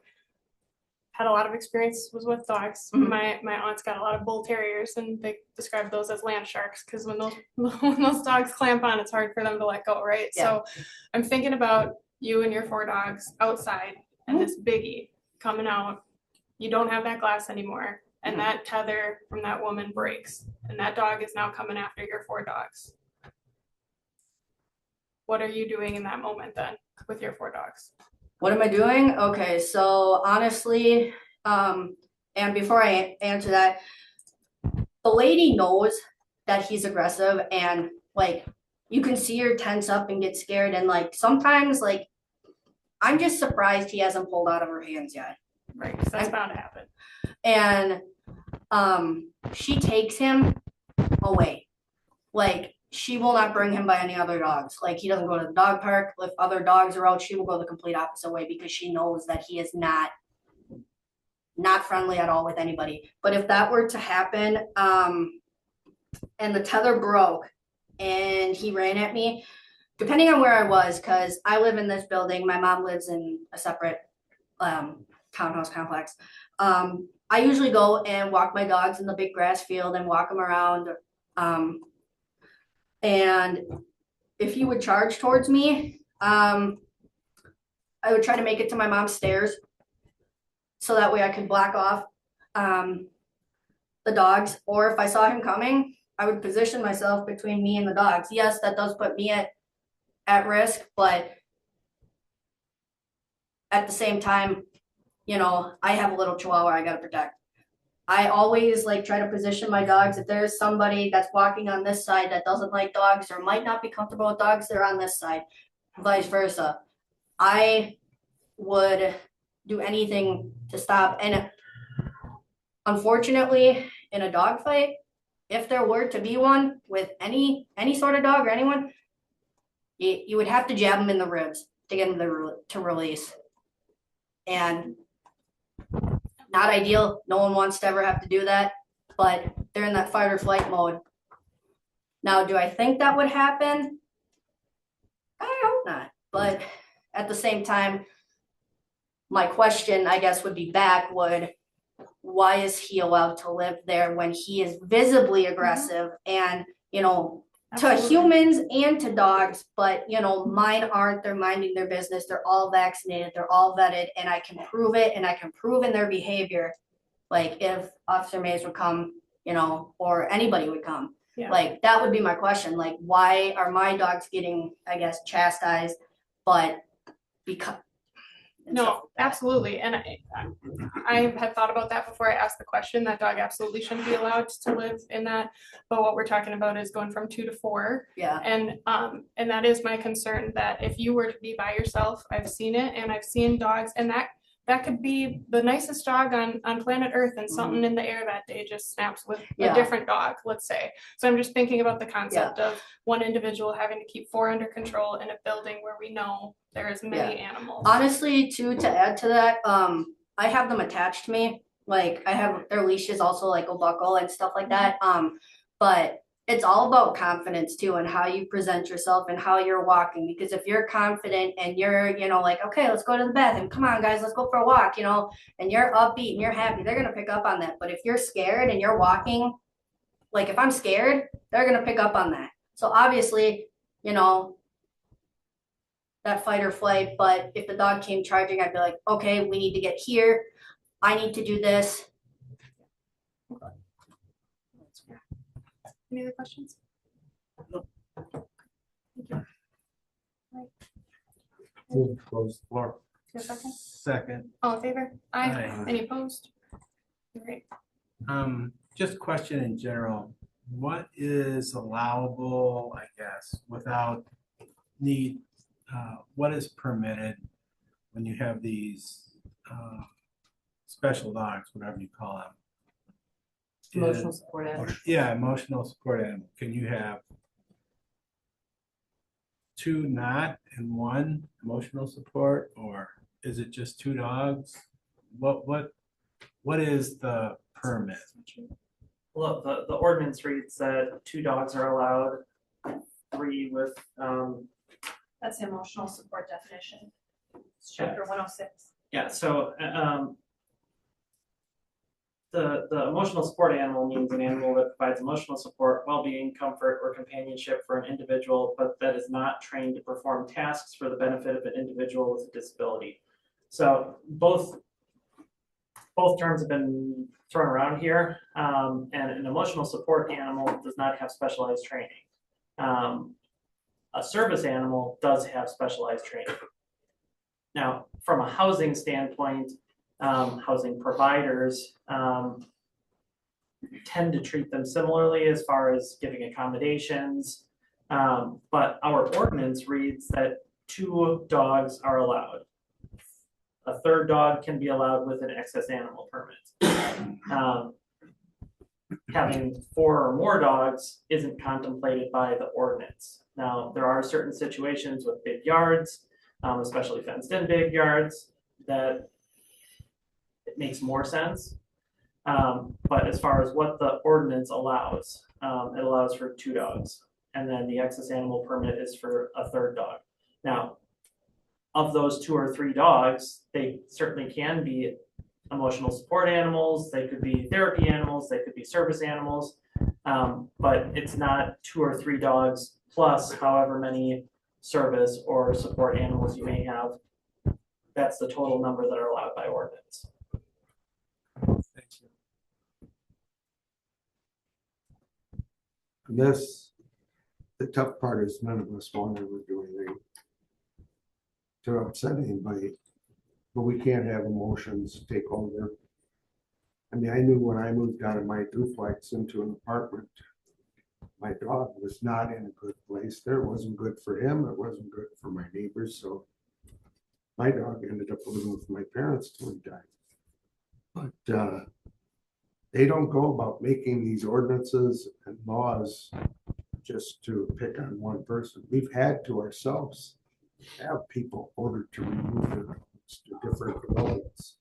had a lot of experience was with dogs. Mhm. My aunt's got a lot of bull terriers and they describe those as land sharks because when those dogs clamp on, it's hard for them to let go, right? Yeah. So I'm thinking about you and your 4 dogs outside and this biggie coming out. You don't have that glass anymore. And that tether from that woman breaks. And that dog is now coming after your 4 dogs. What are you doing in that moment then with your 4 dogs? What am I doing? Okay, so honestly, and before I answer that, the lady knows that he's aggressive and like you can see her tense up and get scared and like sometimes like I'm just surprised he hasn't pulled out of her hands yet. Right, 'cause that's bound to happen. And she takes him away. Like she will not bring him by any other dogs. Like he doesn't go to the dog park. If other dogs are out, she will go the complete opposite way because she knows that he is not friendly at all with anybody. But if that were to happen, and the tether broke and he ran at me, depending on where I was, because I live in this building, my mom lives in a separate townhouse complex. I usually go and walk my dogs in the big grass field and walk them around. And if he would charge towards me, I would try to make it to my mom's stairs so that way I could block off the dogs. Or if I saw him coming, I would position myself between me and the dogs. Yes, that does put me at risk, but at the same time, you know, I have a little chihuahua I gotta protect. I always like try to position my dogs. If there's somebody that's walking on this side that doesn't like dogs or might not be comfortable with dogs, they're on this side, vice versa. I would do anything to stop. And unfortunately, in a dog fight, if there were to be one with any sort of dog or anyone, you would have to jab them in the ribs to get them to release. And not ideal. No one wants to ever have to do that, but they're in that fight or flight mode. Now, do I think that would happen? I hope not. But at the same time, my question, I guess, would be back why is he allowed to live there when he is visibly aggressive and, you know, to humans and to dogs, but you know, mine aren't. They're minding their business. They're all vaccinated. They're all vetted, and I can prove it, and I can prove in their behavior. Like if Officer Mays would come, you know, or anybody would come, like that would be my question. Like, why are my dogs getting, I guess, chastised, but because No, absolutely. And I had thought about that before I asked the question. That dog absolutely shouldn't be allowed to live in that. But what we're talking about is going from 2 to 4. Yeah. And that is my concern, that if you were to be by yourself, I've seen it, and I've seen dogs, and that could be the nicest dog on planet Earth, and something in the air that day just snaps with a different dog, let's say. So I'm just thinking about the concept of one individual having to keep 4 under control in a building where we know there is many animals. Honestly, too, to add to that, I have them attached to me. Like I have their leashes also like a buckle and stuff like that. But it's all about confidence too, and how you present yourself and how you're walking. Because if you're confident and you're, you know, like, okay, let's go to the bathroom. Come on, guys, let's go for a walk, you know, and you're upbeat and you're happy, they're gonna pick up on that. But if you're scared and you're walking, like if I'm scared, they're gonna pick up on that. So obviously, you know, that fight or flight. But if the dog came charging, I'd be like, okay, we need to get here. I need to do this. Any other questions? Move to close the floor. Your second? Second. All in favor? Aye. Aye. Any opposed? Great. Just a question in general, what is allowable, I guess, without need, what is permitted when you have these special dogs, whatever you call them? Emotional support animal. Yeah, emotional support animal. Can you have 2 not and 1 emotional support, or is it just 2 dogs? What is the permit? Well, the ordinance reads that 2 dogs are allowed, 3 with, That's the emotional support definition. It's chapter 106. yeah, so, the emotional support animal means an animal that provides emotional support, well-being, comfort, or companionship for an individual, but that is not trained to perform tasks for the benefit of an individual with a disability. So both terms have been thrown around here, and an emotional support animal does not have specialized training. A service animal does have specialized training. Now, from a housing standpoint, housing providers, tend to treat them similarly as far as giving accommodations. But our ordinance reads that 2 dogs are allowed. A third dog can be allowed with an excess animal permit. Having 4 or more dogs isn't contemplated by the ordinance. Now, there are certain situations with big yards, especially fenced-in big yards, that it makes more sense. But as far as what the ordinance allows, it allows for 2 dogs. And then the excess animal permit is for a third dog. Now, of those 2 or 3 dogs, they certainly can be emotional support animals, they could be therapy animals, they could be service animals. But it's not 2 or 3 dogs plus however many service or support animals you may have. That's the total number that are allowed by ordinance. Thank you. This, the tough part is none of us want to ever do anything to upset anybody, but we can't have emotions take over. I mean, I knew when I moved out of my duplex into an apartment, my dog was not in a good place there. It wasn't good for him. It wasn't good for my neighbors. So my dog ended up living with my parents till he died. But they don't go about making these ordinances and laws just to pick on one person. We've had to ourselves have people ordered to remove their dogs to different developments.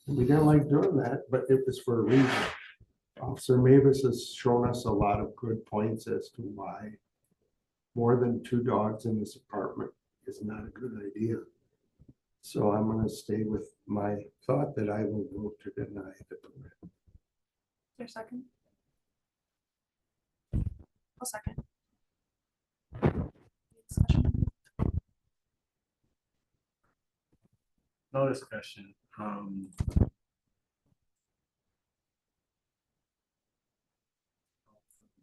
And we didn't like doing that, but it was for a reason. Officer Mavis has shown us a lot of good points as to why more than 2 dogs in this apartment is not a good idea. So I'm going to stay with my thought that I will vote to deny the permit. Is there a second? I'll second. Discussion? No discussion.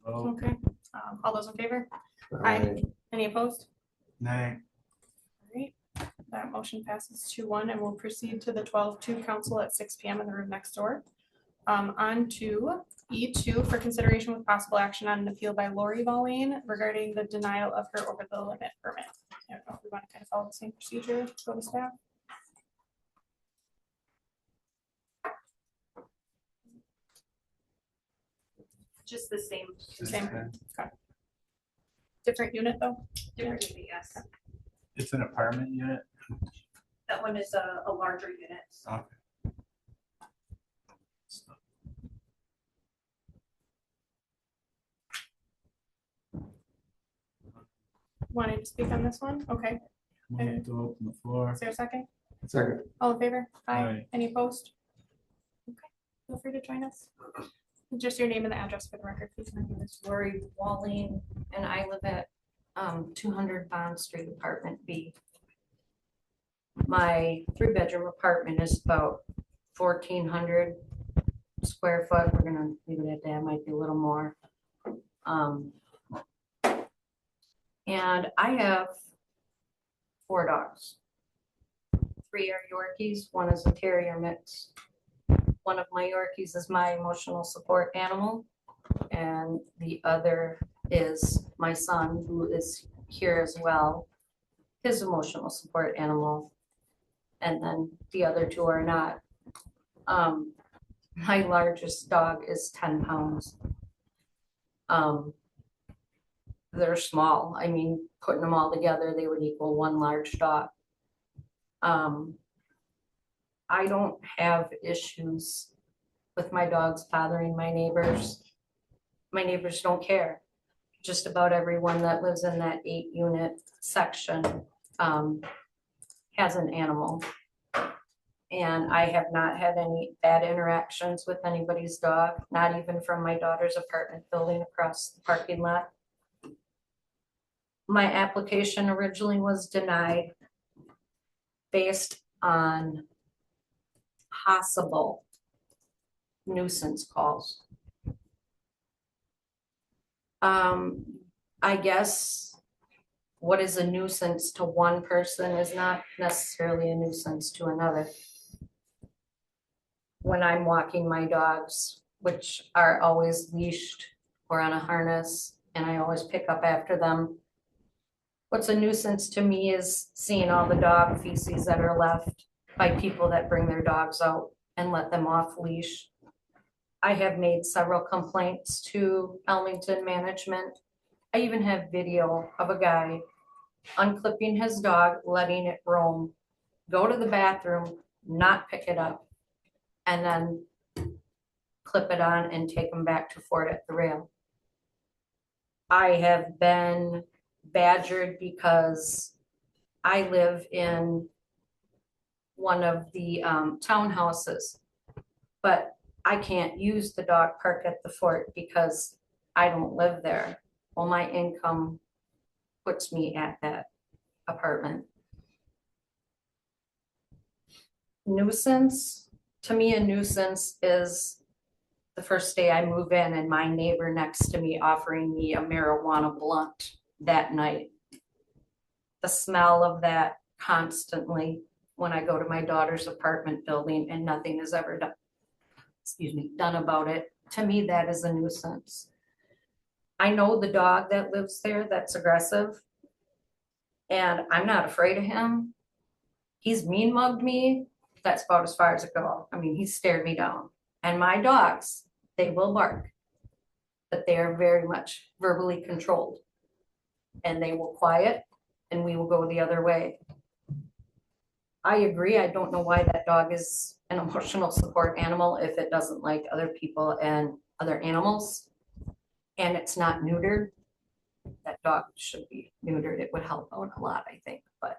Vote. Okay, all those in favor? Aye. Any opposed? Nay. Alright, that motion passes 2-1 and we'll proceed to the 12-2 council at 6 PM in the room next door. On to E2 for consideration with possible action on an appeal by Lori Volane regarding the denial of her over the limit permit. I don't know if we want to kind of follow the same procedure, go to staff. Just the same, Same. Okay. Different unit though? different unit, yes. It's an apartment unit? That one is a larger unit. Okay. Wanting to speak on this one? Okay, Move to open the floor. is there a second? Second. All in favor? Aye. Any opposed? Okay, feel free to join us. Just your name and the address for the record, please. My name is Lori Walling, and I live at 200 Bond Street, Apartment B. My 3-bedroom apartment is about 1,400 square foot. We're gonna leave it at that, might be a little more. And I have 4 dogs. 3 are Yorkies, 1 is a terrier mix. One of my Yorkies is my emotional support animal, and the other is my son, who is here as well, his emotional support animal. And then the other 2 are not. My largest dog is 10 pounds. They're small. I mean, putting them all together, they would equal 1 large dog. I don't have issues with my dogs bothering my neighbors. My neighbors don't care. Just about everyone that lives in that 8-unit section has an animal. And I have not had any bad interactions with anybody's dog, not even from my daughter's apartment building across the parking lot. My application originally was denied based on possible nuisance calls. I guess what is a nuisance to one person is not necessarily a nuisance to another. When I'm walking my dogs which are always leashed or on a harness, and I always pick up after them. What's a nuisance to me is seeing all the dog feces that are left by people that bring their dogs out and let them off leash. I have made several complaints to Elmington management. I even have video of a guy unclipping his dog, letting it roam, go to the bathroom, not pick it up, and then clip it on and take him back to Fort at the Rail. I have been badgered because I live in one of the townhouses, but I can't use the dog park at the Fort because I don't live there. Well, my income puts me at that apartment. Nuisance, to me, a nuisance is the first day I move in and my neighbor next to me offering me a marijuana blunt that night. The smell of that constantly when I go to my daughter's apartment building and nothing is ever done about it. To me, that is a nuisance. I know the dog that lives there that's aggressive, and I'm not afraid of him. He's mean mugged me. That's about as far as it goes. I mean, he stared me down. And my dogs, they will bark, but they are very much verbally controlled. And they will quiet and we will go the other way. I agree. I don't know why that dog is an emotional support animal if it doesn't like other people and other animals. And it's not neutered. That dog should be neutered. It would help out a lot, I think. But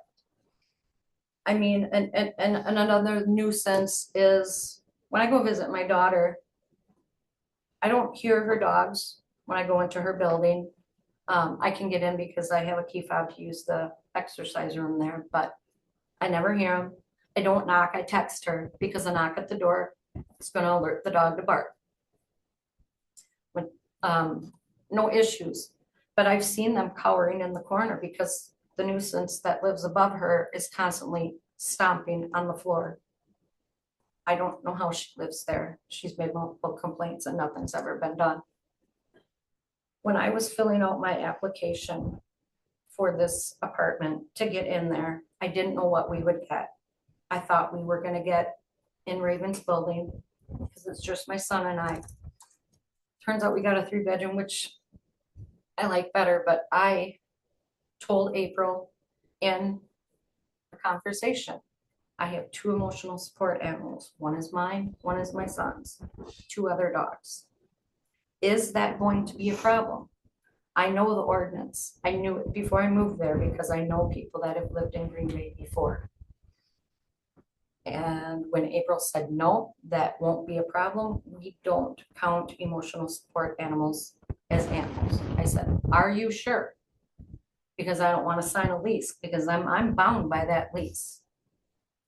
I mean, and another nuisance is when I go visit my daughter, I don't hear her dogs when I go into her building. I can get in because I have a key fob to use the exercise room there, but I never hear them. I don't knock. I text her because a knock at the door is going to alert the dog to bark. No issues, but I've seen them cowering in the corner because the nuisance that lives above her is constantly stomping on the floor. I don't know how she lives there. She's made multiple complaints and nothing's ever been done. When I was filling out my application for this apartment to get in there, I didn't know what we would get. I thought we were gonna get in Raven's building because it's just my son and I. Turns out we got a 3-bedroom, which I like better, but I told April in a conversation, I have 2 emotional support animals. One is mine, one is my son's, 2 other dogs. Is that going to be a problem? I know the ordinance. I knew it before I moved there because I know people that have lived in Green Bay before. And when April said, no, that won't be a problem, we don't count emotional support animals as animals. I said, are you sure? Because I don't want to sign a lease because I'm bound by that lease.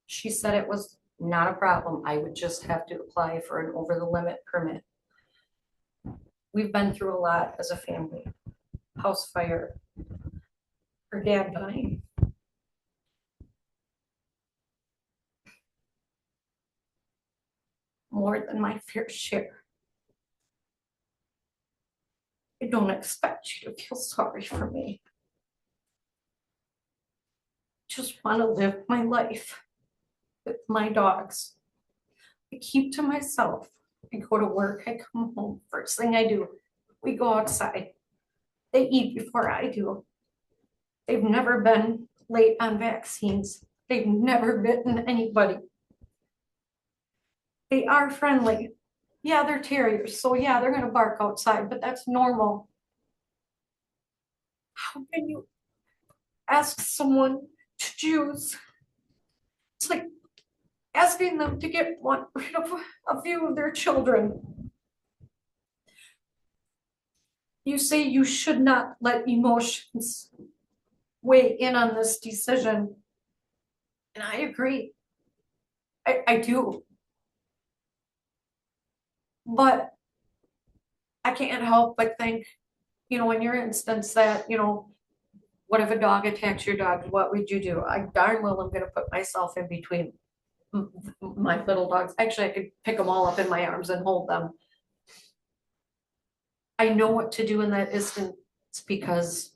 She said it was not a problem. I would just have to apply for an over the limit permit. We've been through a lot as a family. House fire, her dad dying. More than my fair share. I don't expect you to feel sorry for me. Just want to live my life with my dogs. I keep to myself. I go to work, I come home, first thing I do, we go outside. They eat before I do. They've never been late on vaccines. They've never bitten anybody. They are friendly. Yeah, they're terriers, so yeah, they're gonna bark outside, but that's normal. How can you ask someone to choose? It's like asking them to get rid of a few of their children. You say you should not let emotions weigh in on this decision. And I agree. I do. But I can't help but think, in your instance that, what if a dog attacks your dog? What would you do? I darn well am going to put myself in between my little dogs. Actually, I could pick them all up in my arms and hold them. I know what to do in that instance because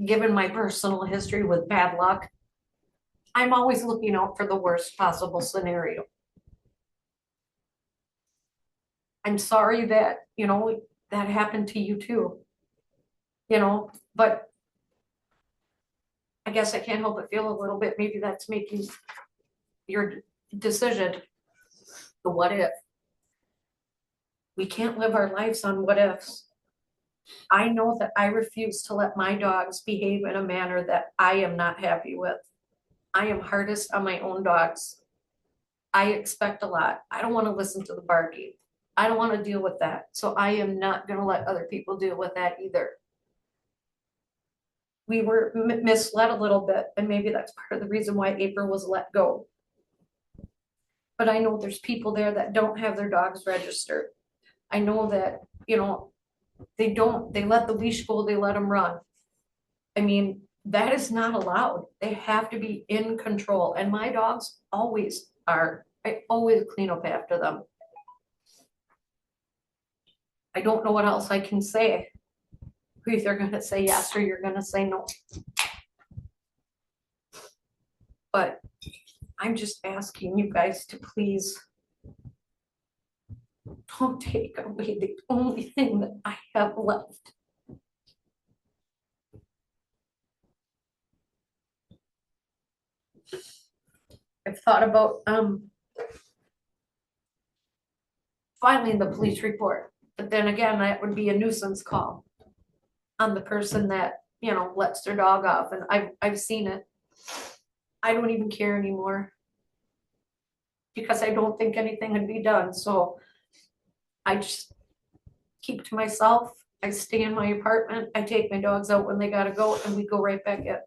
given my personal history with bad luck, I'm always looking out for the worst possible scenario. I'm sorry that, that happened to you too. But I guess I can't help but feel a little bit, maybe that's making your decision the what if. We can't live our lives on what ifs. I know that I refuse to let my dogs behave in a manner that I am not happy with. I am hardest on my own dogs. I expect a lot. I don't want to listen to the barking. I don't want to deal with that. So I am not going to let other people deal with that either. We were misled a little bit, and maybe that's part of the reason why April was let go. But I know there's people there that don't have their dogs registered. I know that, they let the leash go, they let them run. I mean, that is not allowed. They have to be in control, and my dogs always are. I always clean up after them. I don't know what else I can say. You're either gonna say yes or you're gonna say no. But I'm just asking you guys to please don't take away the only thing that I have left. I've thought about filing the police report, but then again, that would be a nuisance call on the person that, lets their dog off, and I've seen it. I don't even care anymore because I don't think anything would be done, so I just keep to myself. I stay in my apartment. I take my dogs out when they gotta go, and we go right back in.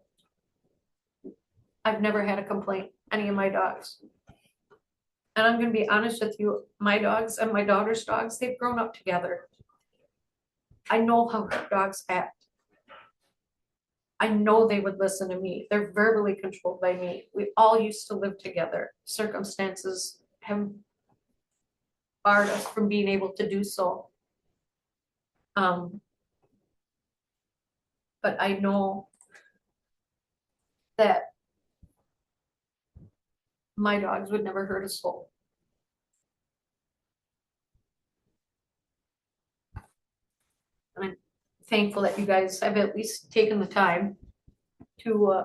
I've never had a complaint, any of my dogs. And I'm gonna be honest with you, my dogs and my daughter's dogs, they've grown up together. I know how her dogs act. I know they would listen to me. They're verbally controlled by me. We all used to live together. Circumstances have barred us from being able to do so. But I know that my dogs would never hurt a soul. And I'm thankful that you guys have at least taken the time to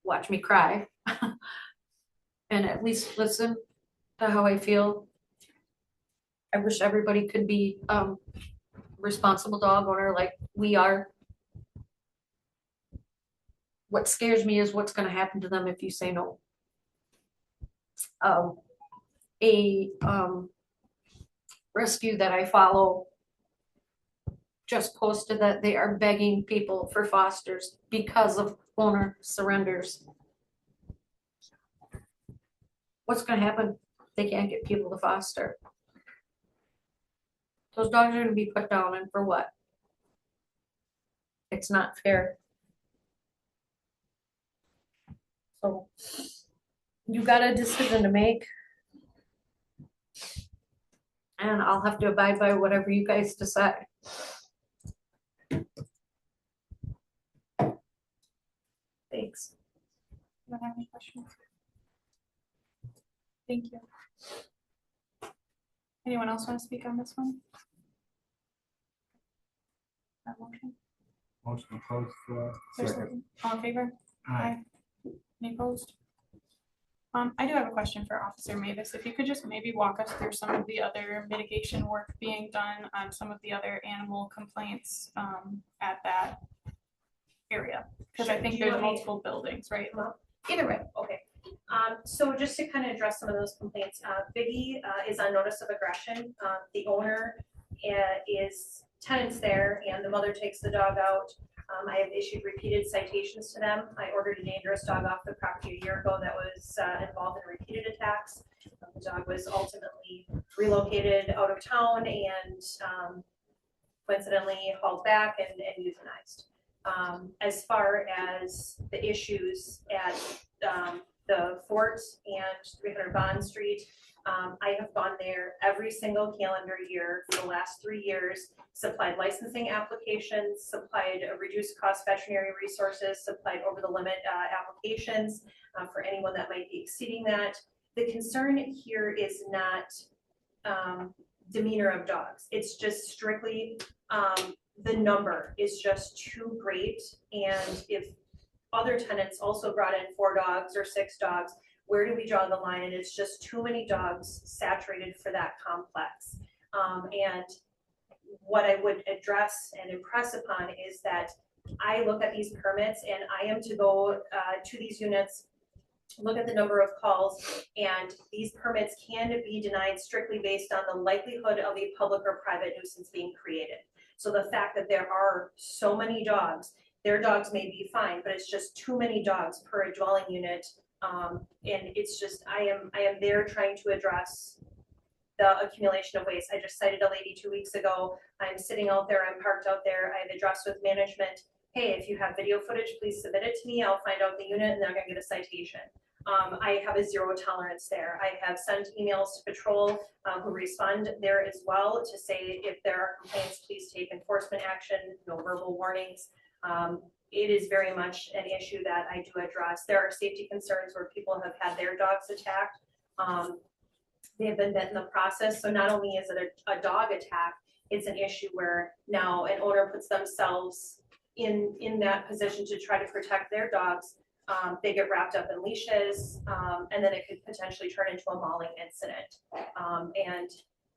watch me cry and at least listen to how I feel. I wish everybody could be responsible dog owner like we are. What scares me is what's going to happen to them if you say no. A rescue that I follow just posted that they are begging people for fosters because of owner surrenders. What's going to happen? They can't get people to foster. Those dogs are going to be put down, and for what? It's not fair. So you got a decision to make. And I'll have to abide by whatever you guys decide. Thanks. Anyone have any questions? Thank you. Anyone else want to speak on this one? That motion? Motion to close the There's second. second. All in favor? Aye. Any opposed? I do have a question for Officer Mavis. If you could just maybe walk us through some of the other mitigation work being done on some of the other animal complaints at that area. Because I Sure. think Do you there's want me- multiple buildings, right? Either way, okay. So just to kind of address some of those complaints, Biggie is on notice of aggression. The owner is tenants there and the mother takes the dog out. I have issued repeated citations to them. I ordered a dangerous dog off the property a year ago that was involved in repeated attacks. The dog was ultimately relocated out of town and coincidentally hauled back and euthanized. As far as the issues at the Fort and 300 Bond Street, I have gone there every single calendar year for the last 3 years, supplied licensing applications, supplied reduced cost veterinary resources, supplied over the limit applications for anyone that might be exceeding that. The concern here is not demeanor of dogs. It's just strictly the number is just too great. And if other tenants also brought in 4 dogs or 6 dogs, where do we draw the line? And it's just too many dogs saturated for that complex. And what I would address and impress upon is that I look at these permits and I am to go to these units, look at the number of calls, and these permits can be denied strictly based on the likelihood of a public or private nuisance being created. So the fact that there are so many dogs, their dogs may be fine, but it's just too many dogs per dwelling unit. And it's just, I am there trying to address the accumulation of waste. I just cited a lady 2 weeks ago. I'm sitting out there, I'm parked out there. I've addressed with management, hey, if you have video footage, please submit it to me. I'll find out the unit and then I'm gonna get a citation. I have a 0 tolerance there. I have sent emails to patrol who respond there as well to say if there are complaints, please take enforcement action, no verbal warnings. It is very much an issue that I do address. There are safety concerns where people have had their dogs attacked. They have been bit in the process. So not only is it a dog attack, it's an issue where now an owner puts themselves in that position to try to protect their dogs. They get wrapped up in leashes, and then it could potentially turn into a mauling incident. And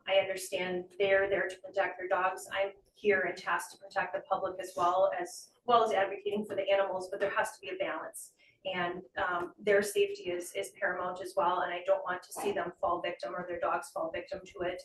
I understand they're there to protect their dogs. I'm here and tasked to protect the public as well as advocating for the animals, but there has to be a balance. And their safety is paramount as well. And I don't want to see them fall victim or their dogs fall victim to it.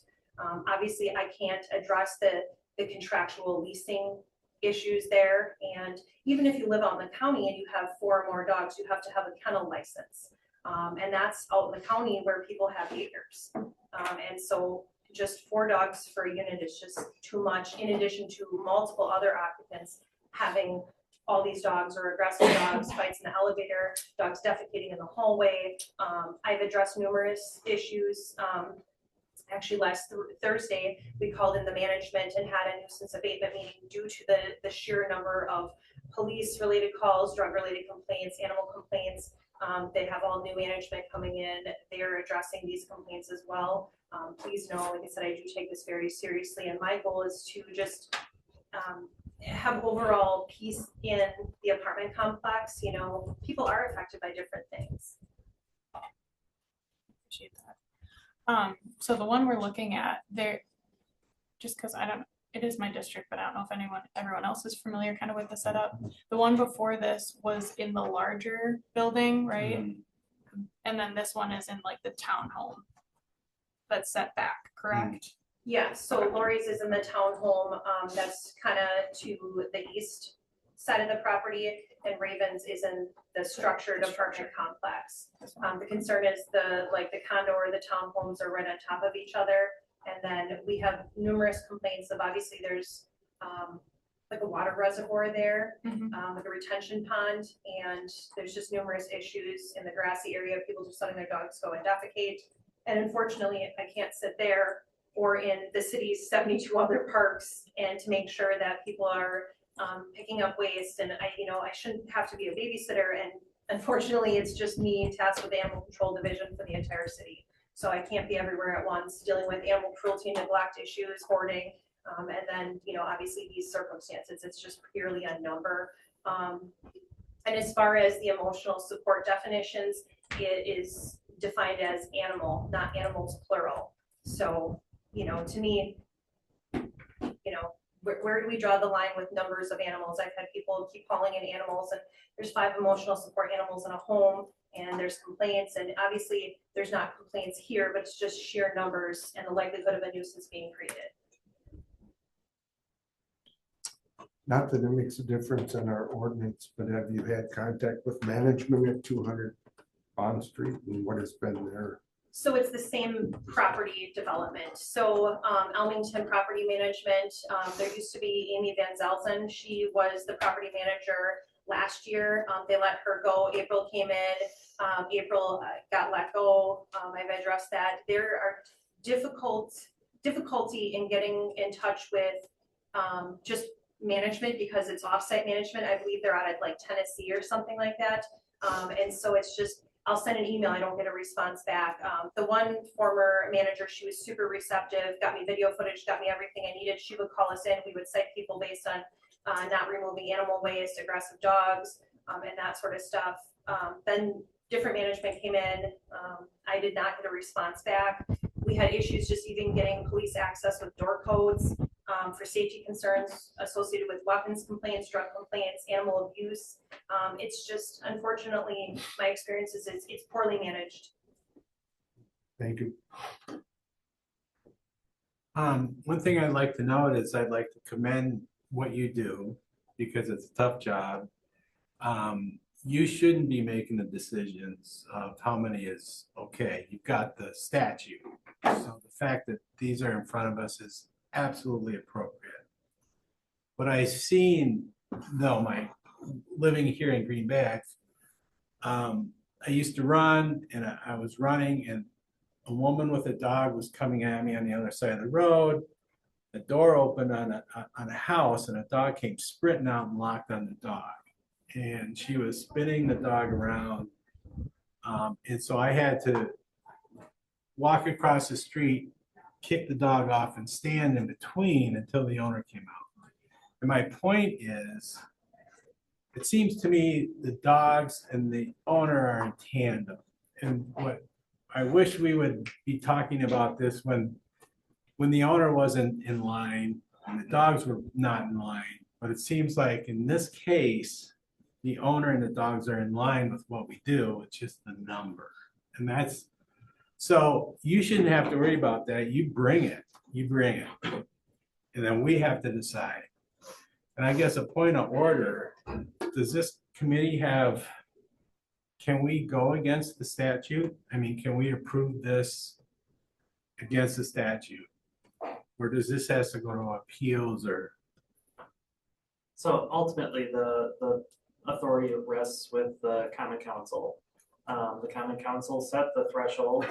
Obviously, I can't address the contractual leasing issues there. And even if you live out in the county and you have 4 or more dogs, you have to have a kennel license. And that's out in the county where people have acres. And so just 4 dogs for a unit is just too much, in addition to multiple other occupants having all these dogs or aggressive dogs, fights in the elevator, dogs defecating in the hallway. I've addressed numerous issues. Actually, last Thursday, we called in the management and had a nuisance abatement meeting due to the sheer number of police-related calls, drug-related complaints, animal complaints. They have all new management coming in. They are addressing these complaints as well. Please know, like I said, I do take this very seriously, and my goal is to just have overall peace in the apartment complex. You know, people are affected by different things. Appreciate that. So the one we're looking at there, just because it is my district, but I don't know if everyone else is familiar kind of with the setup. The one before this was in the larger building, right? Mm-hmm. And then this one is in like the townhome that's set back, correct? Yeah, so Lori's is in the townhome, that's kind of to the east side of the property, and Ravens is in the structured apartment complex. The concern is the condo or the townhomes are right on top of each other. And then we have numerous complaints of, obviously there's like a water reservoir there, like a retention pond, and there's just numerous issues in the grassy area, people just letting their dogs go and defecate. And unfortunately, I can't sit there or in the city's 72 other parks and to make sure that people are picking up waste. And I shouldn't have to be a babysitter. And unfortunately, it's just me tasked with the animal control division for the entire city. So I can't be everywhere at once, dealing with animal cruelty and neglect issues, hoarding, and then, obviously these circumstances, it's just purely a number. And as far as the emotional support definitions, it is defined as animal, not animals plural. So, to me, where do we draw the line with numbers of animals? I've had people keep calling in animals, and there's 5 emotional support animals in a home, and there's complaints, and obviously there's not complaints here, but it's just sheer numbers and the likelihood of a nuisance being created. Not that it makes a difference in our ordinance, but have you had contact with management at 200 Bond Street, and what has been there? So it's the same property development. So Elmington Property Management, there used to be Amy Van Zelzen. She was the property manager last year. They let her go. April came in. April got let go. I've addressed that. There are difficulty in getting in touch with just management because it's offsite management. I believe they're out at like Tennessee or something like that. And so it's just, I'll send an email, I don't get a response back. The one former manager, she was super receptive, got me video footage, got me everything I needed. She would call us in, we would cite people based on not removing animal waste, aggressive dogs, and that sort of stuff. Then different management came in. I did not get a response back. We had issues just even getting police access with door codes for safety concerns associated with weapons complaints, drug complaints, animal abuse. It's just, unfortunately, my experience is it's poorly managed. Thank you. One thing I'd like to note is I'd like to commend what you do because it's a tough job. You shouldn't be making the decisions of how many is okay. You've got the statute. So the fact that these are in front of us is absolutely appropriate. What I've seen, though, my living here in Greenback, I used to run and I was running and a woman with a dog was coming at me on the other side of the road. The door opened on a house and a dog came sprinting out and locked on the dog. And she was spinning the dog around. And so I had to walk across the street, kick the dog off and stand in between until the owner came out. And my point is, it seems to me the dogs and the owner are in tandem. And what I wish we would be talking about this when the owner wasn't in line and the dogs were not in line. But it seems like in this case, the owner and the dogs are in line with what we do. It's just the number. And that's, so you shouldn't have to worry about that. You bring it. And then we have to decide. And I guess a point of order, does this committee have, can we go against the statute? I mean, can we approve this against the statute? Or does this has to go to appeals or? So ultimately, the authority rests with the common council. The common council set the threshold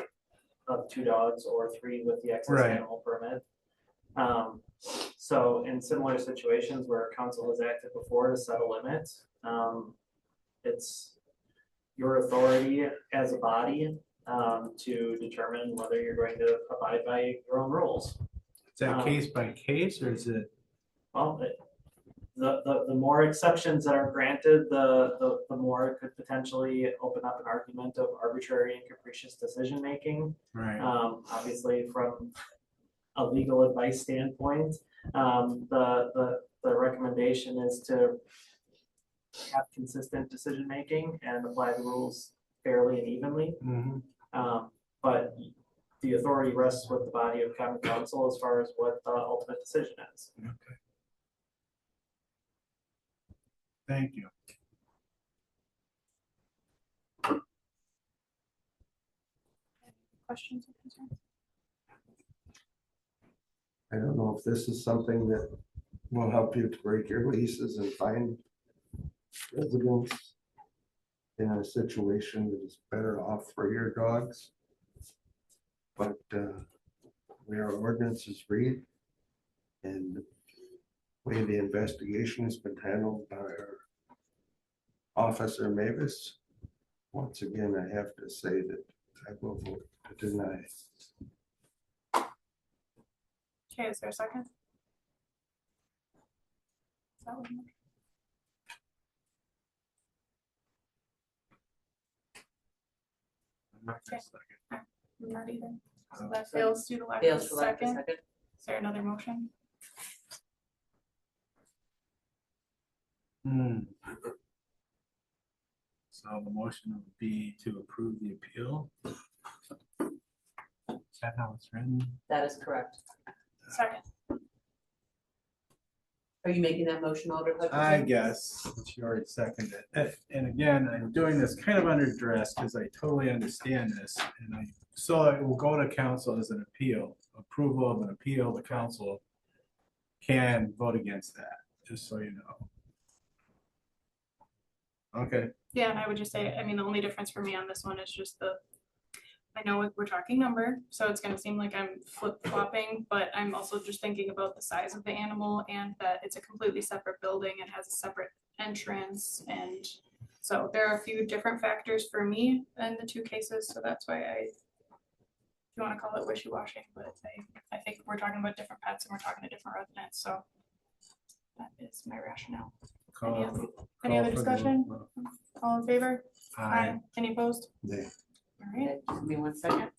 of 2 dogs or 3 with the excess Right. animal permit. So in similar situations where council has acted before to set a limit, it's your authority as a body to determine whether you're going to abide by your own rules. Is that case by case or is it? Well, the more exceptions that are granted, the more it could potentially open up an argument of arbitrary and capricious decision making. Right. Obviously, from a legal advice standpoint, the recommendation is to have consistent decision making and apply the rules fairly and evenly. Mhm. But the authority rests with the body of common council as far as what the ultimate decision is. Okay. Thank you. Questions or concerns? I don't know if this is something that will help you to break your leases and find residents in a situation that is better off for your dogs. But we our ordinances read and the way the investigation has been handled by our officer Mavis, once again, I have to say that I will vote to deny. Okay, is there a second? Is that what you meant? I'm not gonna second. I'm not either. So that fails due to lack of Fails a for lack of a second. second. Is there another motion? So the motion would be to approve the appeal. Is that how it's written? That is correct. Second. Are you making that motion, Alder Hutchinson? I guess she already seconded it. And again, I'm doing this kind of under duress because I totally understand this. And so it will go to council as an appeal, approval of an appeal. The council can vote against that, just so you know. Okay, Yeah, and I would just say, I mean, the only difference for me on this one is just I know we're talking number, so it's gonna seem like I'm flip-flopping, but I'm also just thinking about the size of the animal and that it's a completely separate building and has a separate entrance. And so there are a few different factors for me in the two cases, so that's why if you wanna call it wishy-washy, but I think we're talking about different pets and we're talking to different residents, so that is my rationale. Any other call for the discussion? vote. All in favor? Aye. Any opposed? Nay. All right. Give me 1 second.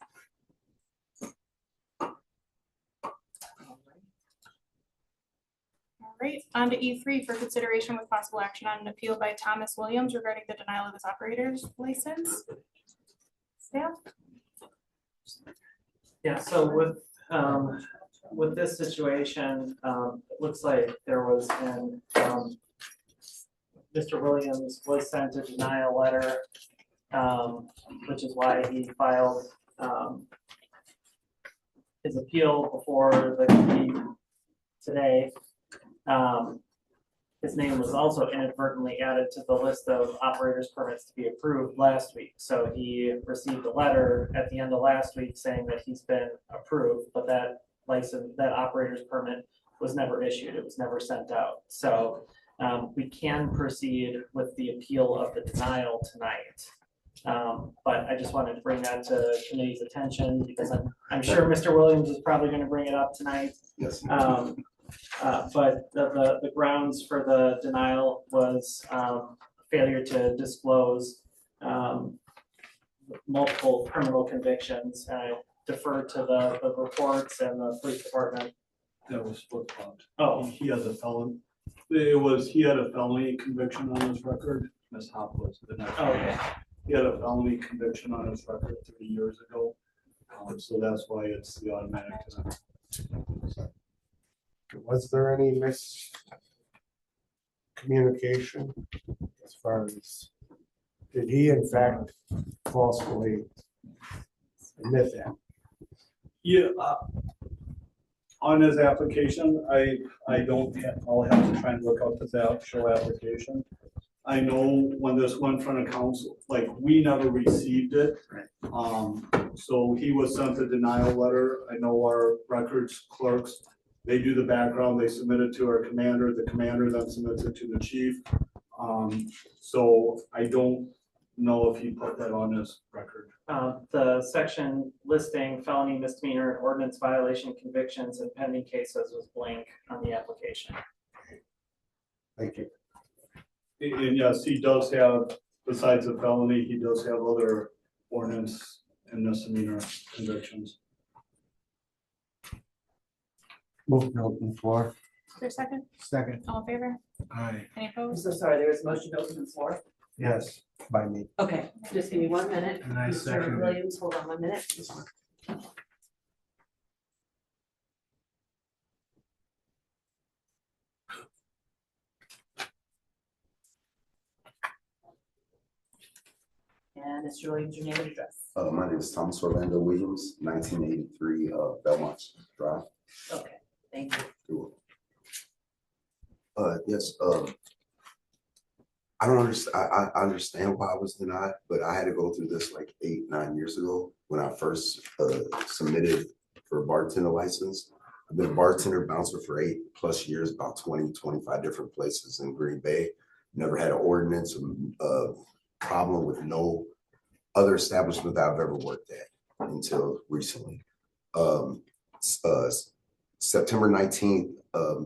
All right, on to E3 for consideration with possible action on an appeal by Thomas Williams regarding the denial of his operator's license. Staff? Yeah, so with this situation, it looks like there was Mr. Williams was sent a denial letter, which is why he filed, his appeal before the committee today. His name was also inadvertently added to the list of operators permits to be approved last week. So he received a letter at the end of last week saying that he's been approved, but that operator's permit was never issued. It was never sent out. So we can proceed with the appeal of the denial tonight. But I just wanted to bring that to committee's attention because I'm sure Mr. Williams is probably going to bring it up tonight. Yes. But the grounds for the denial was failure to disclose multiple criminal convictions. And I defer to the reports and the police department. That was flip flopped. Oh, He had a felony conviction on his record. Ms. Hop was the next. okay. He had a felony conviction on his record 3 years ago. So that's why it's the automatic. Was there any miscommunication as far as, did he in fact falsely admit that? Yeah, on his application, I don't have, I'll have to try and look up his actual application. I know when this went in front of council, like, we never received it. So he was sent a denial letter. I know our records clerks, they do the background, they submit it to our commander, the commander then submits it to the chief. So I don't know if he put that on his record. The section listing felony, misdemeanor, and ordinance violation convictions and pending cases was blank on the application. Thank you. And yes, he does have, besides the felony, he does have other ordinance and misdemeanor convictions. Move to open floor. Is there a second? Second. All in favor? aye. Any I'm opposed? so sorry, there was a motion to open the floor. Yes, by me. Okay, just give me 1 minute. And I second Mr. it. Williams, hold on 1 minute. And Mr. Williams, your name and address. My name is Thomas Orlando Williams, 1983 Belmont Drive. Okay, thank you. Yes, I don't understand. I understand why I was denied, but I had to go through this like 8-9 years ago when I first submitted for a bartender license. I've been a bartender bouncer for 8+ years, about 20-25 different places in Green Bay. Never had an ordinance, problem with no other establishment that I've ever worked at until recently. September 19th,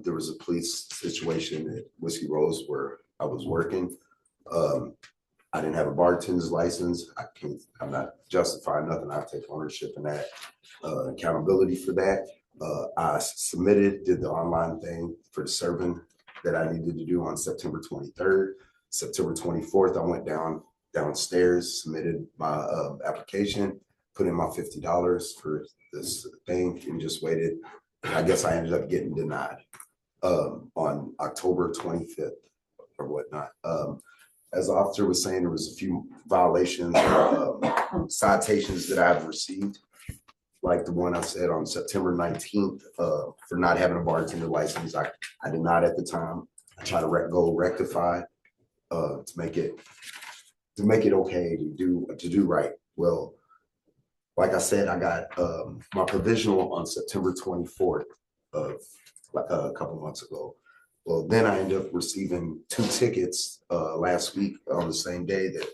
there was a police situation at Whiskey Rose where I was working. I didn't have a bartender's license. I'm not justifying nothing. I take ownership in that, accountability for that. I submitted, did the online thing for the serving that I needed to do on September 23rd. September 24th, I went downstairs, submitted my application, put in my $50 for this thing and just waited. I guess I ended up getting denied on October 25th or whatnot. As the officer was saying, there was a few violations, citations that I've received, like the one I said on September 19th for not having a bartender license. I did not at the time. I tried to go rectify. to make it okay to do right. Well, like I said, I got my provisional on September 24th of like a couple months ago. Well, then I ended up receiving 2 tickets last week on the same day that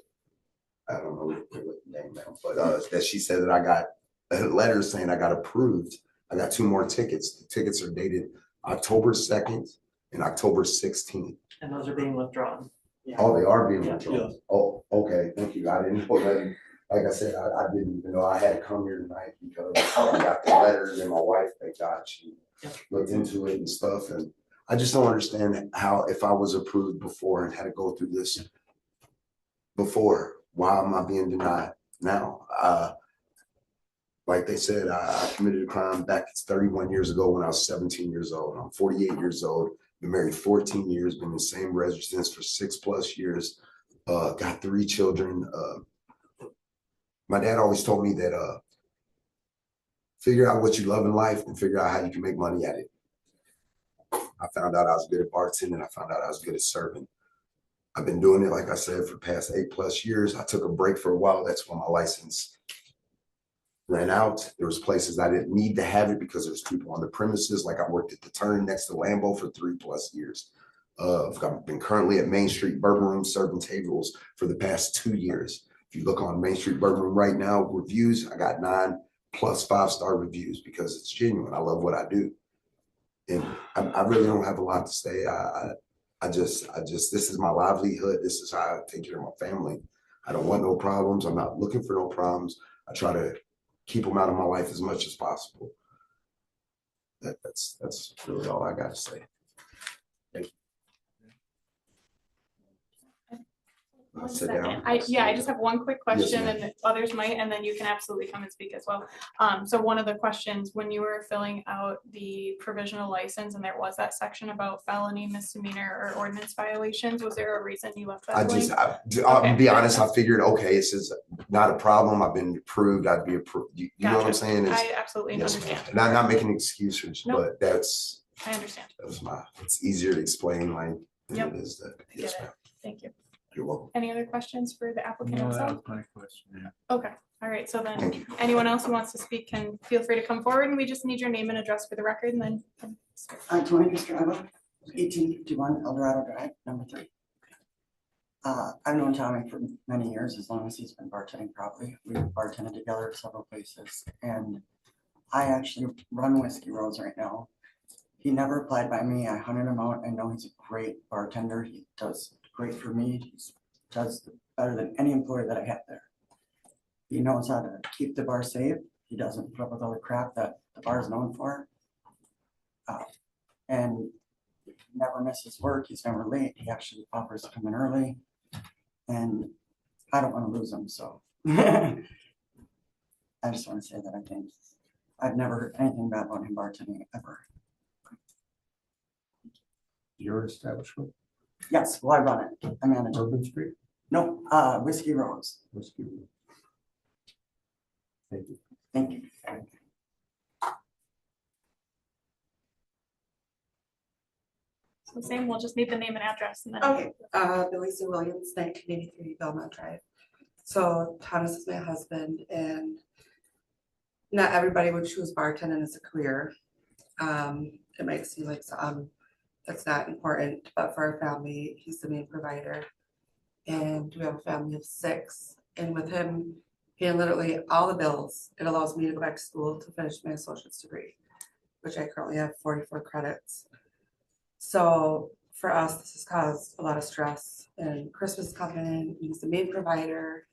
I don't know what the name now, but that she said that I got a letter saying I got approved. I got 2 more tickets. The tickets are dated October 2nd and October 16th. And those are being withdrawn. Yeah. Oh, they are being Yeah. withdrawn. Oh, okay, thank you. I didn't know that. Like I said, I didn't even know I had to come here tonight because I got the letter and then my wife, thank God, she looked into it and stuff. And I just don't understand how, if I was approved before and had to go through this before, why am I being denied now? Like they said, I committed a crime back 31 years ago when I was 17 years old. I'm 48 years old, been married 14 years, been in the same residence for 6+ years, got 3 children. My dad always told me that figure out what you love in life and figure out how you can make money at it. I found out I was good at bartending. I found out I was good at serving. I've been doing it, like I said, for the past 8+ years. I took a break for a while. That's when my license ran out. There was places I didn't need to have it because there's people on the premises. Like I worked at the Turn next to Lambeau for 3+ years. I've been currently at Main Street Bourbon Room serving tables for the past 2 years. If you look on Main Street Bourbon Room right now, reviews, I got 9+ 5-star reviews because it's genuine. I love what I do. And I really don't have a lot to say. I just, this is my livelihood. This is how I take care of my family. I don't want no problems. I'm not looking for no problems. I try to keep them out of my life as much as possible. That's really all I got to say. Thank you. One Sit second. down. I just have one quick question ma'am. and others might, and then you can absolutely come and speak as well. So one of the questions, when you were filling out the provisional license and there was that section about felony, misdemeanor, or ordinance violations, was there a reason you left that blank? I'll be honest, I figured, okay, this is not a problem. I've been approved. I'd be approved. You know what I'm Gotcha. saying? I absolutely understand. Not making excuses, Nope. but I understand. it's easier to explain like than Yep. it is that. I get Yes, it. ma'am. Thank you. You're welcome. Any other questions for the applicant No, that himself? was my question, yeah. Okay, all right, so then Thank you. anyone else who wants to speak can feel free to come forward, and we just need your name and address for the record, and then. I'm Tony Pastrana, 1851 Eldorado Drive, number 3. I've known Tommy for many years, as long as he's been bartending properly. We've bartended together at several places, and I actually run Whiskey Rose right now. He never applied by me. I hunted him out. I know he's a great bartender. He does great for me. He does better than any employee that I have there. He knows how to keep the bar safe. He doesn't put up with all the crap that the bar is known for. And he never misses work. He's never late. He actually offers to come in early. And I don't want to lose him, so. I just want to say that I think I've never heard anything bad about him bartending ever. Your establishment, Yes, well, I run it. I manage it. Urban Street, No, Whiskey Rose. Whiskey Room. Thank you. Thank you. So same, we'll just need the name and address, and then. Okay, Billy Sue Williams, 1983 Belmont Drive. So Thomas is my husband, and not everybody would choose bartending as a career. It might seem like that's not important, but for our family, he's the main provider. And we have a family of 6, and with him paying literally all the bills, it allows me to go back to school to finish my associate's degree, which I currently have 44 credits. So for us, this has caused a lot of stress, and Christmas is coming, he's the main provider.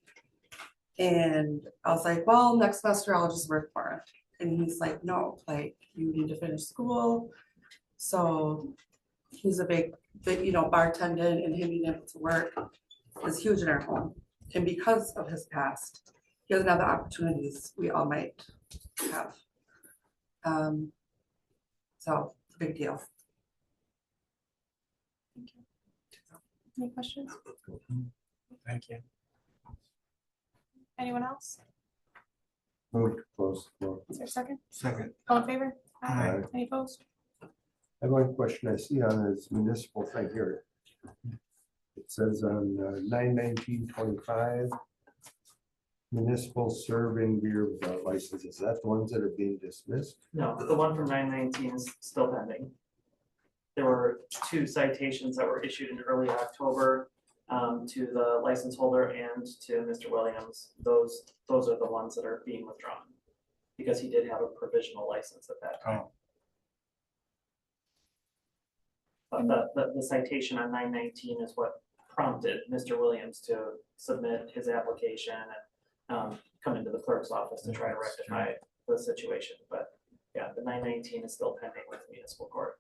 And I was like, well, next semester I'll just work for him. And he's like, no, like you need to finish school. So he's a big, bartending, and him being able to work is huge in our home. And because of his past, he doesn't have the opportunities we all might have. So it's a big deal. Any questions? Thank you. Anyone else? Move to close the floor. Is there a second? Second. All in favor? Aye. Any opposed? I have one question I see on this municipal thing here. It says on 9/19/25. Municipal serving beer without license, is that the ones that are being dismissed? No, the one from 9/19 is still pending. There were 2 citations that were issued in early October to the license holder and to Mr. Williams. Those are the ones that are being withdrawn because he did have a provisional license at that time. But the citation on 9/19 is what prompted Mr. Williams to submit his application and come into the clerk's office to try to rectify the situation. But yeah, the 9/19 is still pending with municipal court.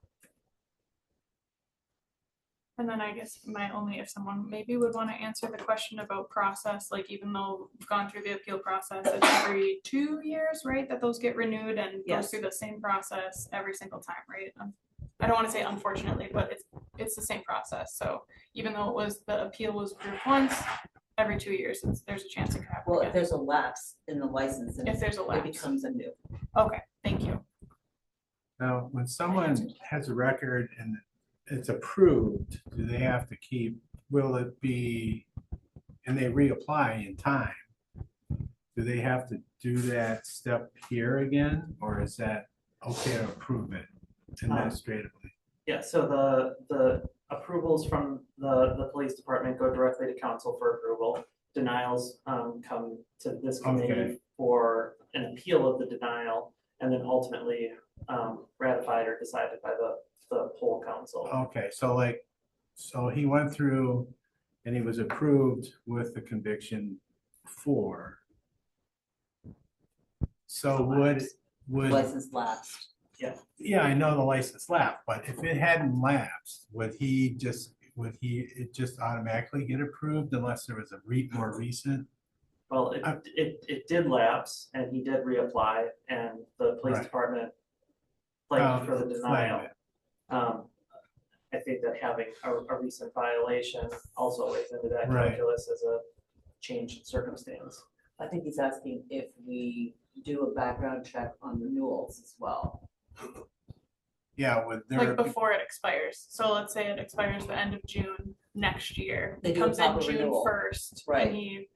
And then I guess if someone maybe would want to answer the question about process, like even though we've gone through the appeal process, it's every 2 years, right? That those get renewed and goes Yes. through the same process every single time, right? I don't want to say unfortunately, but it's the same process. So even though the appeal was approved once, every 2 years, there's a chance it could happen Well, if again. there's a lapse in the license, then If there's a it lapse. becomes a new. Okay, thank you. Now, when someone has a record and it's approved, do they have to will it be, and they reapply in time? Do they have to do that step here again, or is that okay to approve it administratively? Yeah, so the approvals from the police department go directly to council for approval. Denials come to this committee Okay. for an appeal of the denial and then ultimately ratified or decided by the whole council. Okay, so he went through and he was approved with the conviction for. So would, License lapsed. yeah, I know the license lapsed, but if it hadn't lapsed, would it just automatically get approved unless there was a more recent? Well, it did lapse and he did reapply and the police Right. department flagged for the denial. Flag it. I think that having a recent violation also weighs into that Right. calculus as a change in circumstance. I think he's asking if we do a background check on renewals as well. Yeah, would there? Like before it expires. So let's say it expires the end of June next year. They It do a comes in proper June renewal. 1st. Right. And he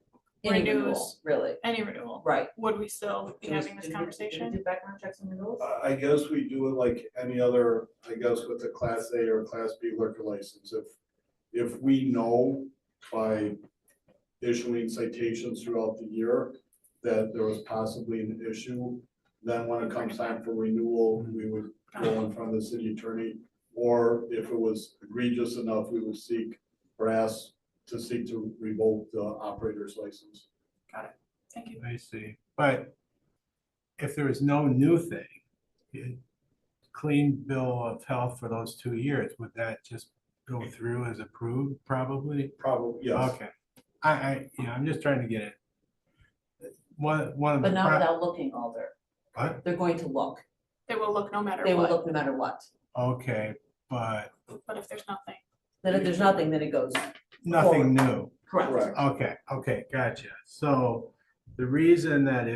Any renews renewal, really, any renewal. right. Would we still be Do we- having this do we- conversation? Do we do background checks on renewals? I guess we do it like any other, I guess with the class A or class B liquor license, if we know by issuing citations throughout the year that there was possibly an issue, then when it comes time for renewal, we would go in front of the city attorney. Or if it was egregious enough, we would seek or ask to seek to revoke the operator's license. Thank you. I see, but if there was no new thing, clean bill of health for those 2 years, would that just go through as approved, probably? Probably, yes. Okay, I'm just trying to get it. One of the. But not without looking, Alder. What? They're going to look. It will look no matter They will what. look no matter what. Okay, but But if there's nothing. Then if there's nothing, then it goes. nothing new. Correct. Correct. Okay, gotcha. So the reason that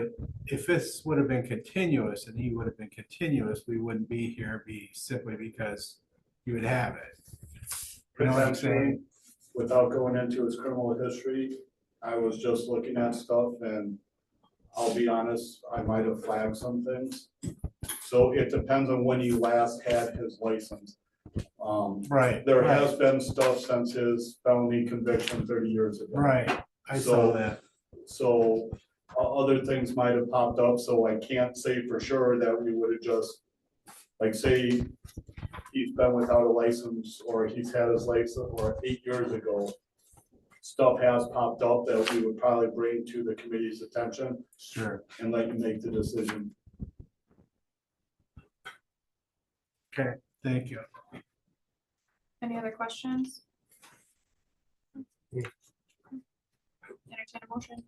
if this would have been continuous and he would have been continuous, we wouldn't be here simply because he would have it. You know what I'm saying? Without going into his criminal history, I was just looking at stuff and I'll be honest, I might have flagged some things. So it depends on when he last had his license. Right. There right, has been stuff since his felony conviction 30 years ago. Right, I saw So- that. So other things might have popped up, so I can't say for sure that we would have just, like, say he's been without a license or he's had his license or 8 years ago. Stuff has popped up that we would probably bring to the committee's attention Sure. and let you make the decision. Okay, thank you. Any other questions? Entertain a motion.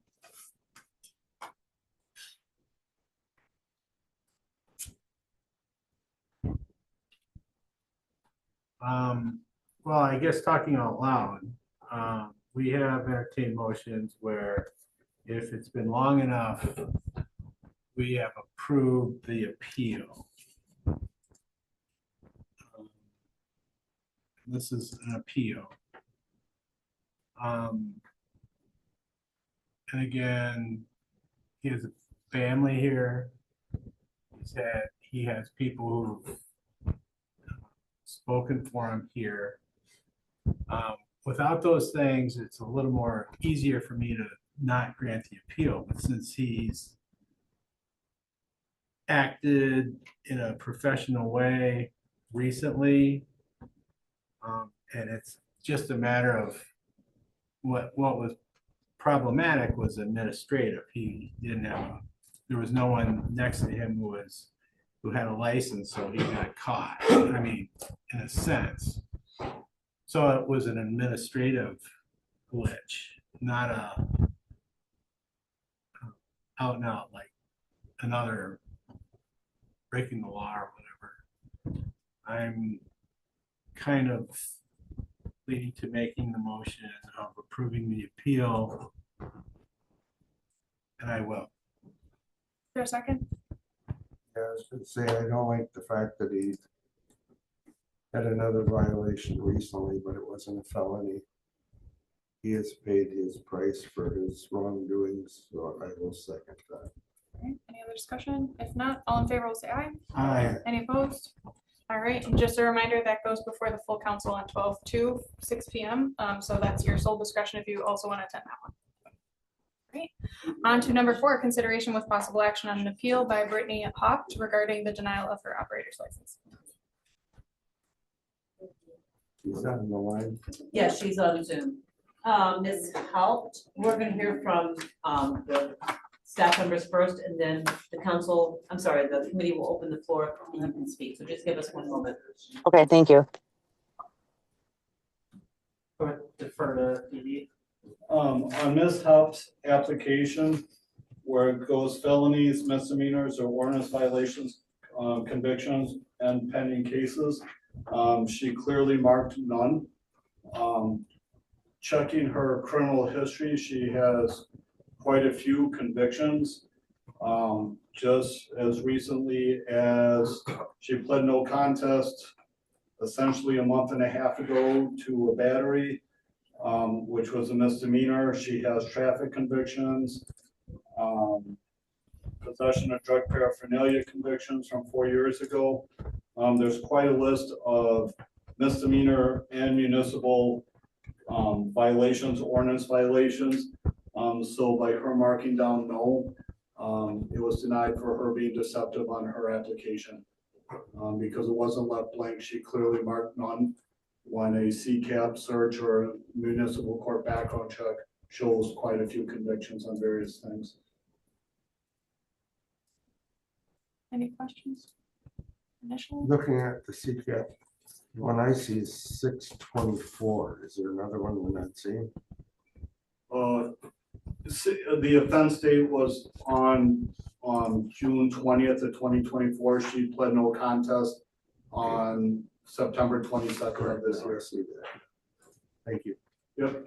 Well, I guess talking out loud, we have entertained motions where if it's been long enough, we have approved the appeal. This is an appeal. And again, he has a family here. He has people who've spoken for him here. Without those things, it's a little more easier for me to not grant the appeal, but since he's acted in a professional way recently, and it's just a matter of what was problematic was administrative. He didn't have there was no one next to him who had a license, so he got caught. I mean, in a sense. So it was an administrative glitch, not a out and out like another breaking the law or whatever. I'm kind of leading to making the motion of approving the appeal. And I will. Is there a second? Yeah, I was gonna say, I don't like the fact that he had another violation recently, but it wasn't a felony. He has paid his price for his wrongdoings, so I will second that. Alright, any other discussion? If not, all in favor will say aye. Aye. Any opposed? All right, and just a reminder that goes before the full council on 12/2, 6 p.m. So that's your sole discretion if you also want to attend that one. Great. On to number 4, consideration with possible action on an appeal by Brittany Haupt regarding the denial of her operator's license. He's on the line. Yeah, she's on Zoom. Ms. Haupt, we're gonna hear from, the staff members first, and then the council, I'm sorry, the committee will open the floor and you can speak, so just give us one moment. Okay, thank you. Or defer to Phoebe. On Ms. Huff's application, where it goes felonies, misdemeanors, or ordinance violations, convictions, and pending cases, she clearly marked none. Checking her criminal history, she has quite a few convictions. Just as recently as she pled no contest, essentially a month and a half ago, to a battery, which was a misdemeanor. She has traffic convictions, possession of drug paraphernalia convictions from 4 years ago. There's quite a list of misdemeanor and municipal violations, ordinance violations. So by her marking down no, it was denied for her being deceptive on her application. Because it wasn't left blank, she clearly marked none. When a CCAP search or a municipal court background check shows quite a few convictions on various things. Any questions? Initially? Looking at the CCAP, one I see is 624. Is there another one we're not seeing? The offense date was on June 20th of 2024. She pled no contest on September 22nd of this year. See that. Thank you. Yep.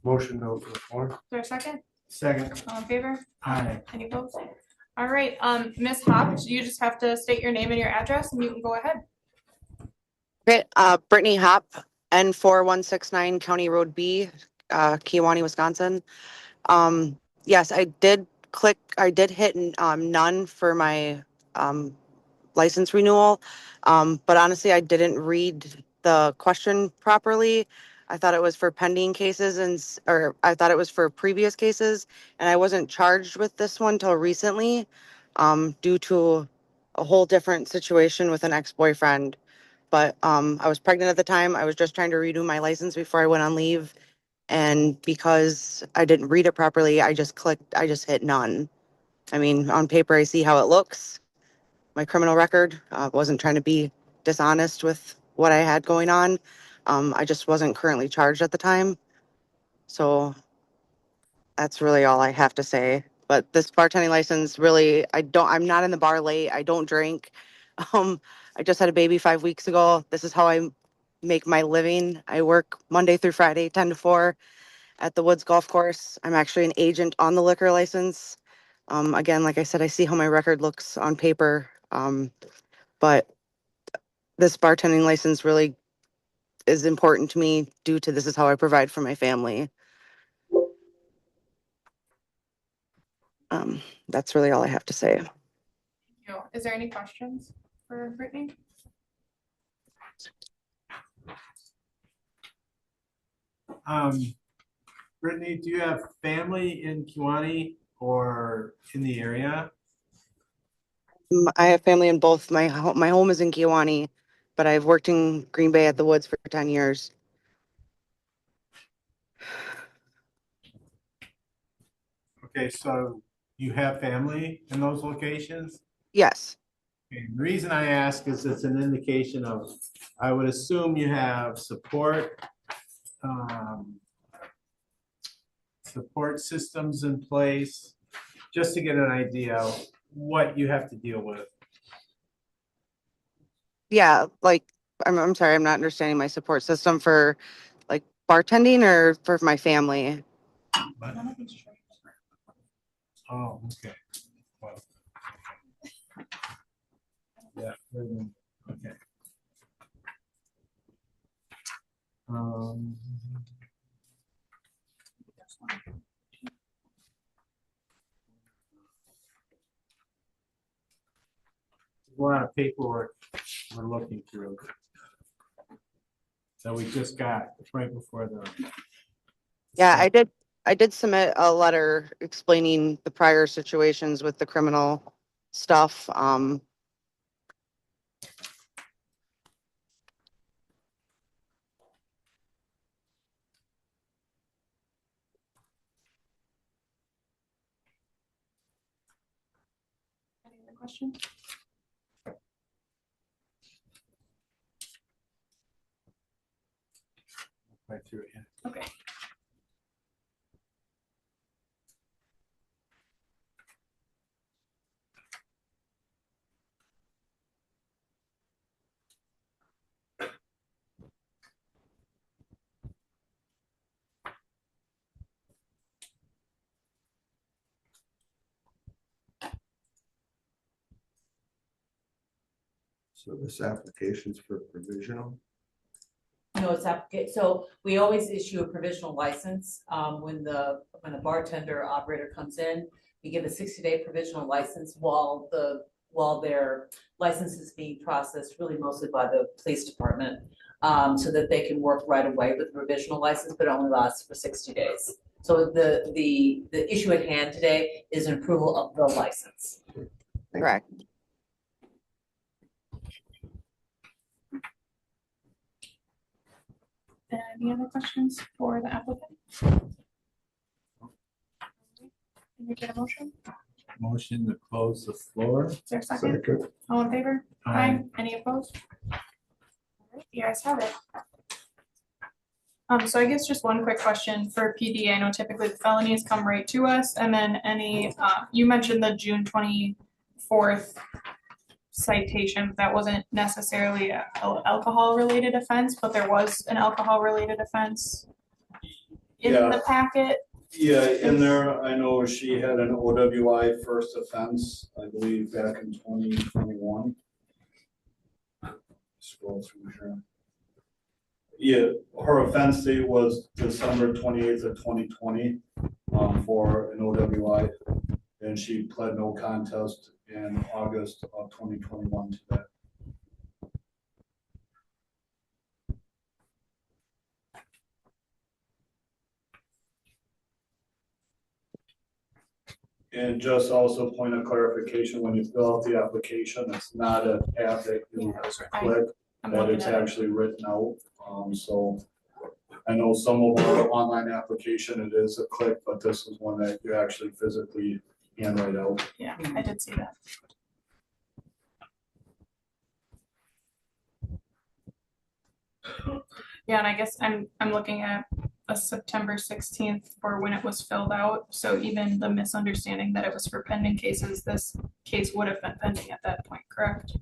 Motion to open the floor. Is there a second? Second. All in favor? Aye. Any opposed? All right, Ms. Haupt, you just have to state your name and your address and you can go ahead. Okay, Brittany Hop, N4169 County Road B, Kewanee, Wisconsin. Yes, I did hit none for my license renewal. But honestly, I didn't read the question properly. I thought it was for pending cases or I thought it was for previous cases, and I wasn't charged with this one till recently, due to a whole different situation with an ex-boyfriend. But I was pregnant at the time. I was just trying to renew my license before I went on leave. And because I didn't read it properly, I just hit none. I mean, on paper, I see how it looks. My criminal record, wasn't trying to be dishonest with what I had going on. I just wasn't currently charged at the time. So that's really all I have to say. But this bartending license really, I'm not in the bar late. I don't drink. I just had a baby 5 weeks ago. This is how I make my living. I work Monday through Friday, 10 to 4 at the Woods Golf Course. I'm actually an agent on the liquor license. Again, like I said, I see how my record looks on paper. But this bartending license really is important to me due to this is how I provide for my family. That's really all I have to say. Thank you. Is there any questions for Brittany? Brittany, do you have family in Kewanee or in the area? I have family in both. My home is in Kewanee, but I've worked in Green Bay at the Woods for 10 years. Okay, so you have family in those locations? Yes. Okay, the reason I ask is it's an indication of, I would assume you have support, support systems in place, just to get an idea of what you have to deal with. Yeah, like I'm sorry, I'm not understanding my support system for like bartending or for my family. Oh, okay. Well, yeah, okay. A lot of paperwork we're looking through. So we just got right before the. Yeah, I did submit a letter explaining the prior situations with the criminal stuff. Any other questions? Right through it, yeah. Okay. So this application's for provisional? No, it's so we always issue a provisional license, when the bartender operator comes in. We give a 60-day provisional license while their license is being processed, really mostly by the police department. So that they can work right away with the provisional license, but it only lasts for 60 days. So the issue at hand today is an approval of the license. Correct. Any other questions for the applicant? Can you get a motion? Motion to close the floor. Is there a second? Second. All in favor? Aye. Any opposed? All right, you guys have it. So I guess just one quick question for PD. I know typically the felonies come right to us, and then any, you mentioned the June 24th citation. That wasn't necessarily a alcohol-related offense, but there was an alcohol-related offense in Yeah. the packet. Yeah, in there, I know she had an OWI first offense, I believe back in 2021. Scroll through here. Yeah, her offense date was December 28th of 2020 for an OWI. And she pled no contest in August of 2021 to that. And just also point of clarification, when you fill out the application, it's not an app that you just click, I'm that looking it's at it. actually written out. So I know some of our online application, it is a click, but this is one that you actually physically handwrite out. Yeah, I did see that. Yeah, and I guess I'm looking at a September 16th for when it was filled out. So even the misunderstanding that it was for pending cases, this case would have been pending at that point, correct?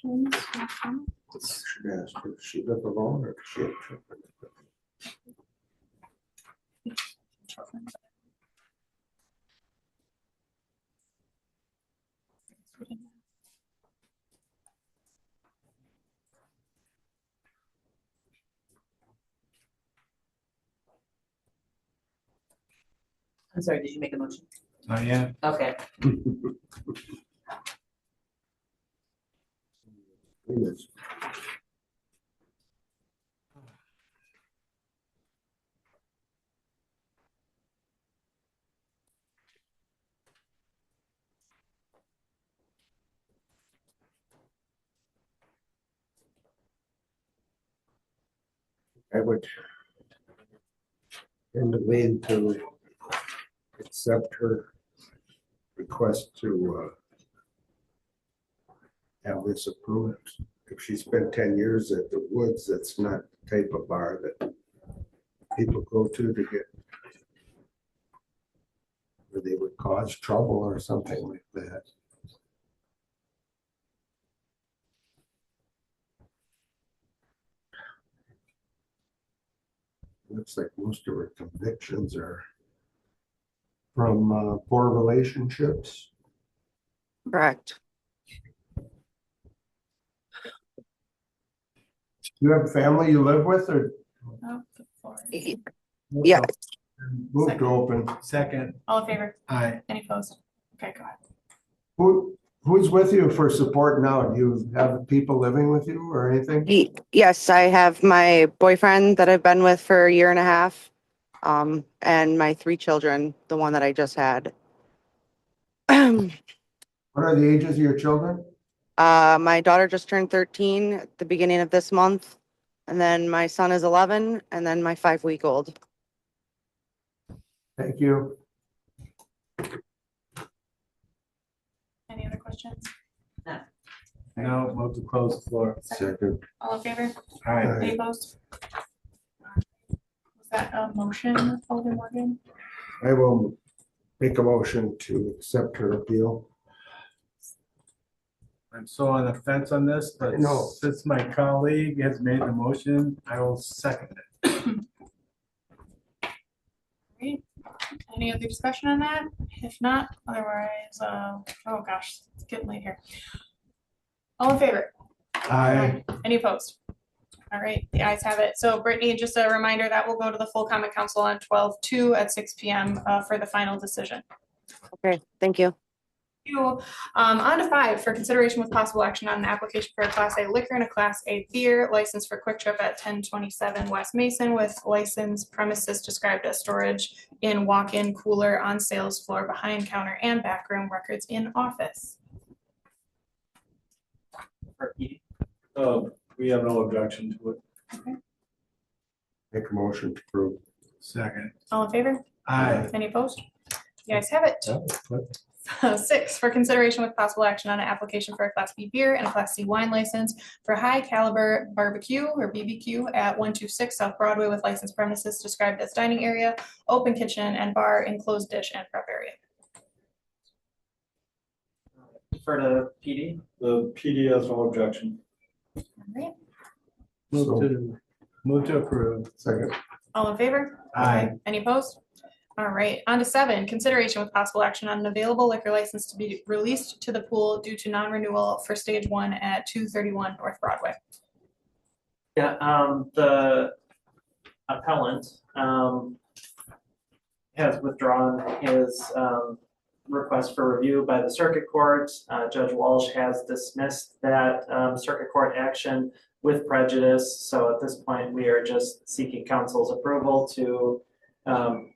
questions? Should ask her, does she live alone or does she have children? I'm sorry, did you make a motion? Oh, yeah. Okay, Yes. I would in the lead to accept her request to have this approved. If she spent 10 years at the Woods, that's not the type of bar that people go to get where they would cause trouble or something like that. Looks like most of her convictions are from poor relationships. Correct. You have a family you live with or Yeah. move to open? Second, All in favor? aye. Any opposed? Okay, go ahead. Who's with you for support now? Do you have people living with you or anything? Yes, I have my boyfriend that I've been with for a year and a half, and my 3 children, the one that I just had. What are the ages of your children? My daughter just turned 13 at the beginning of this month, and then my son is 11, and then my 5-week-old. Thank you. Any other questions? No, move to close the floor. Second. All in favor? Aye. Any opposed? Was that a motion, Alderman Morgan? I will make a motion to accept her appeal. I'm so on the fence on this, but No. since my colleague has made the motion, I will second it. Great. Any other discussion on that? If not, otherwise, oh gosh, it's getting late here. All in favor? Aye. Any opposed? All right, the ayes have it. So Brittany, just a reminder that will go to the full common council on 12/2 at 6 p.m. For the final decision. Okay, thank you. On to 5 for consideration with possible action on an application for a Class A liquor and a Class A beer license for Quick Trip at 1027 West Mason with licensed premises described as storage in walk-in cooler on sales floor behind counter and backroom records in office. We have no objection to it. Make a motion to approve. Second, All in favor? aye. Any opposed? You guys have it. 6 for consideration with possible action on an application for a Class B beer and a Class C wine license for High Caliber Barbecue or BBQ at 126 South Broadway with licensed premises described as dining area, open kitchen and bar, enclosed dish and prep area. For the PD, The PD has no objection. All right. Move to approve. Second. All in favor? Aye. Any opposed? All right, on to 7, consideration with possible action on an available liquor license to be released to the pool due to non-renewal for stage 1 at 231 North Broadway. yeah, the appellant, has withdrawn his, request for review by the circuit court. Judge Walsh has dismissed that, circuit court action with prejudice. So at this point, we are just seeking council's approval to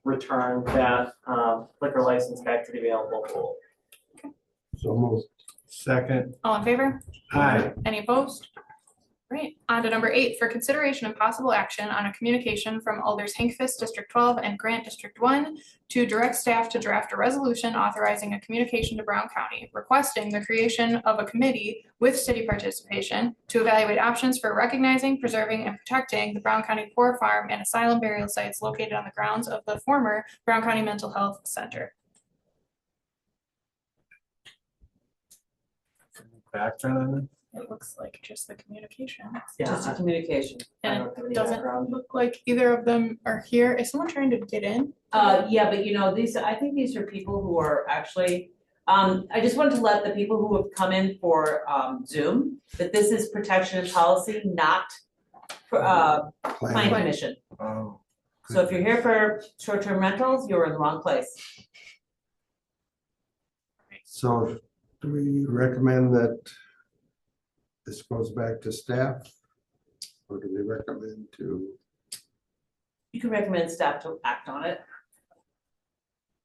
return that liquor license back to the available pool. So moved. Second, All in favor? aye. Any opposed? Great. On to number 8 for consideration and possible action on a communication from Alders Hinkfist District 12 and Grant District 1 to direct staff to draft a resolution authorizing a communication to Brown County requesting the creation of a committee with city participation to evaluate options for recognizing, preserving, and protecting the Brown County Poor Farm and Asylum burial sites located on the grounds of the former Brown County Mental Health Center. Background on It looks like just the communication. Just a communication. I And don't have it any doesn't background. look like either of them are here. Is someone trying to get in? Yeah, but you know, I think these are people who are actually, I just wanted to let the people who have come in for, Zoom, that this is protection and policy, not for, planning commission. Oh. So if you're here for short-term rentals, you're in the wrong place. So do we recommend that this goes back to staff? Or do we recommend to You can recommend staff to act on it.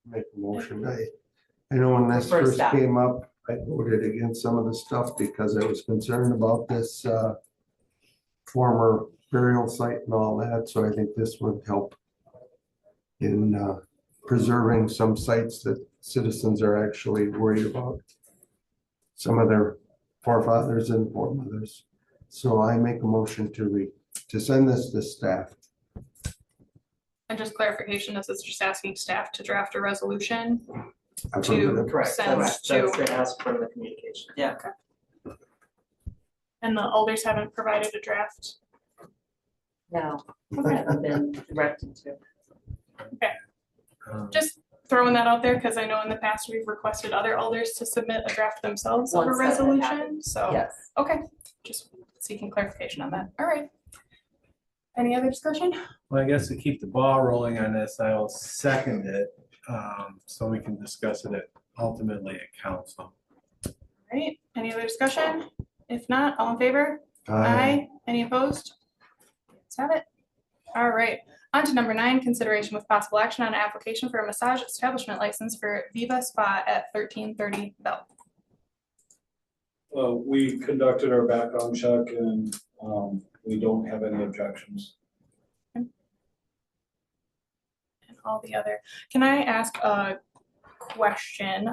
make a motion? I know when this For first staff. came up, I voted against some of the stuff because I was concerned about this former burial site and all that, so I think this would help in preserving some sites that citizens are actually worried about. Some of their forefathers and foremothers. So I make a motion to send this to staff. And just clarification, this is just asking staff to draft a resolution to Affirmative. Correct, send that's to, the ask for the communication. Yeah. and the alders haven't provided a draft. No, haven't been directed to. Just throwing that out there, because I know in the past we've requested other alders to submit a draft themselves of a Once that had resolution, happened. so, Yes. okay, just seeking clarification on that, all right. Any other discussion? Well, I guess to keep the ball rolling on this, I will second it, so we can discuss it ultimately at council. All right, any other discussion? If not, all in favor? Aye. Any opposed? Let's have it. All right, on to number 9, consideration with possible action on an application for a massage establishment license for Viva Spa at 1330 Bell. We conducted our background check and, we don't have any objections. And all the other, can I ask a question?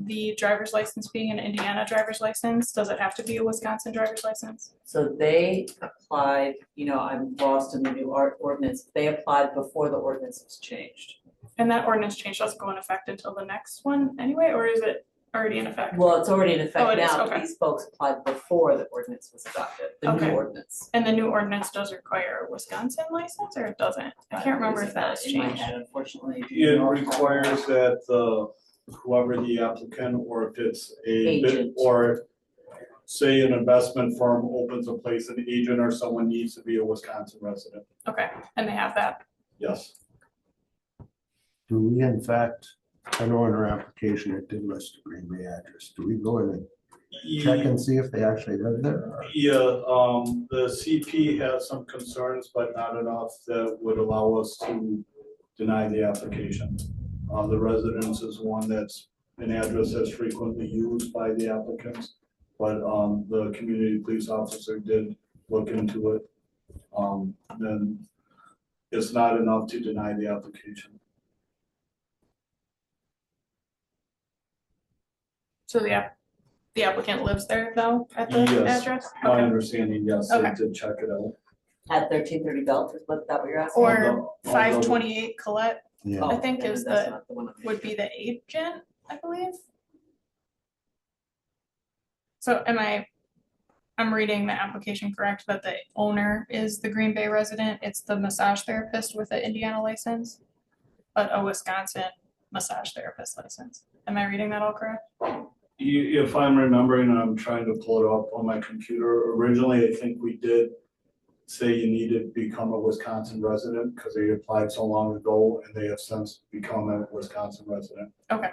The driver's license being an Indiana driver's license, does it have to be a Wisconsin driver's license? So they applied, you know, I'm lost in the new ordinance, they applied before the ordinance was changed. And that ordinance change doesn't go in effect until the next one anyway, or is it already in effect? Well, it's already in Oh, effect it is, now, but okay. these folks applied before the ordinance was adopted, the Okay. new ordinance. And the new ordinance does require a Wisconsin license, or it doesn't? I can't remember if that was In my changed. head, unfortunately. It requires that whoever the applicant, or if it's a bit, Agent. or say an investment firm opens a place, an agent or someone needs to be a Wisconsin resident. Okay, and they have that. Yes. Do we in fact, I know in our application it did list a Green Bay address. Do we go in and check and see if they actually live there? Or- Yeah, the CP has some concerns, but not enough that would allow us to deny the application. The residence is one that's an address that's frequently used by the applicants, but the community police officer did look into it. Then it's not enough to deny the application. So the applicant lives there though, at the Yes. address? My Okay. understanding, yes, they Okay. did check it out. At 1330 Belt, is what you're asking? Or I'll 528 Colette, Yeah. I think Oh, is that's the, not one I'm- would be the agent, I believe. So I'm reading the application correct, that the owner is the Green Bay resident, it's the massage therapist with the Indiana license, but a Wisconsin massage therapist license. Am I reading that all correct? If I'm remembering, I'm trying to pull it up on my computer. Originally, I think we did say you needed to become a Wisconsin resident because they applied so long ago and they have since become a Wisconsin resident. Okay.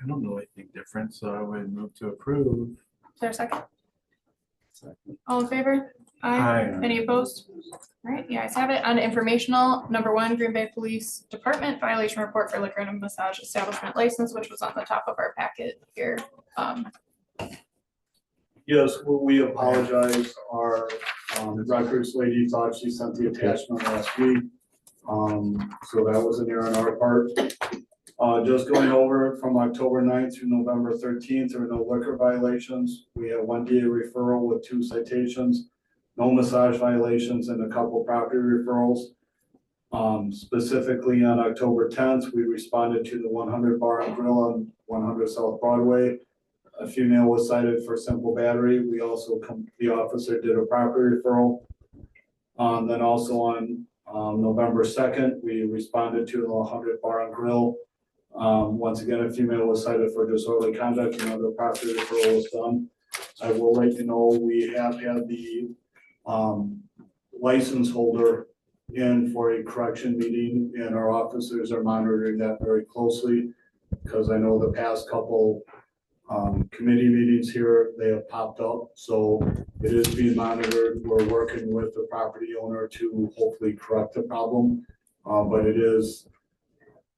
I don't know anything different, so I would move to approve. Is there a second? All in favor? Aye. Any opposed? All right, you guys have it. On informational, number 1, Green Bay Police Department violation report for liquor and massage establishment license, which was on the top of our packet here. Yes, we apologize. Our records lady thought she sent the attachment last week. So that was an error on our part. Just going over it from October 9th through November 13th, there were no liquor violations. We had 1 DA referral with 2 citations, no massage violations, and a couple property referrals. Specifically on October 10th, we responded to the 100 Bar and Grill on 100 South Broadway. A female was cited for simple battery. We also, the officer did a property referral. Then also on November 2nd, we responded to the 100 Bar and Grill. Once again, a female was cited for disorderly conduct. Another property referral was done. I will let you know, we have had the license holder in for a correction meeting, and our officers are monitoring that very closely, because I know the past couple committee meetings here, they have popped up, so it is being monitored. We're working with the property owner to hopefully correct the problem, but it is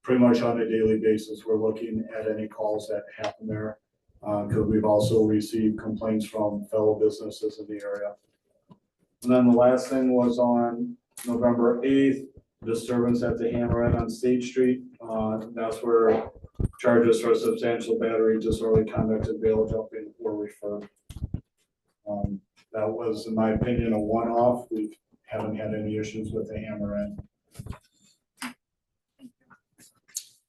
pretty much on a daily basis. We're looking at any calls that happen there, because we've also received complaints from fellow businesses in the area. And then the last thing was on November 8th, disturbance at the Hammer Inn on State Street. That's where charges for substantial battery, disorderly conduct, and bail jumping were referred. That was, in my opinion, a one-off. We haven't had any issues with the Hammer Inn.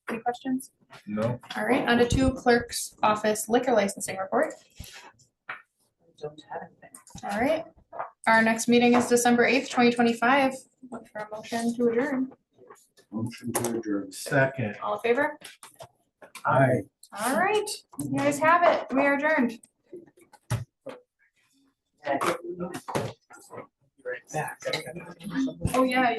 Any questions? No. All right, on to clerk's office liquor licensing report. Don't have anything. All right, our next meeting is December 8th, 2025. Look for a motion to adjourn. Motion to adjourn. Second. All in favor? Aye. All right, you guys have it. We are adjourned. Right back. Oh, yeah.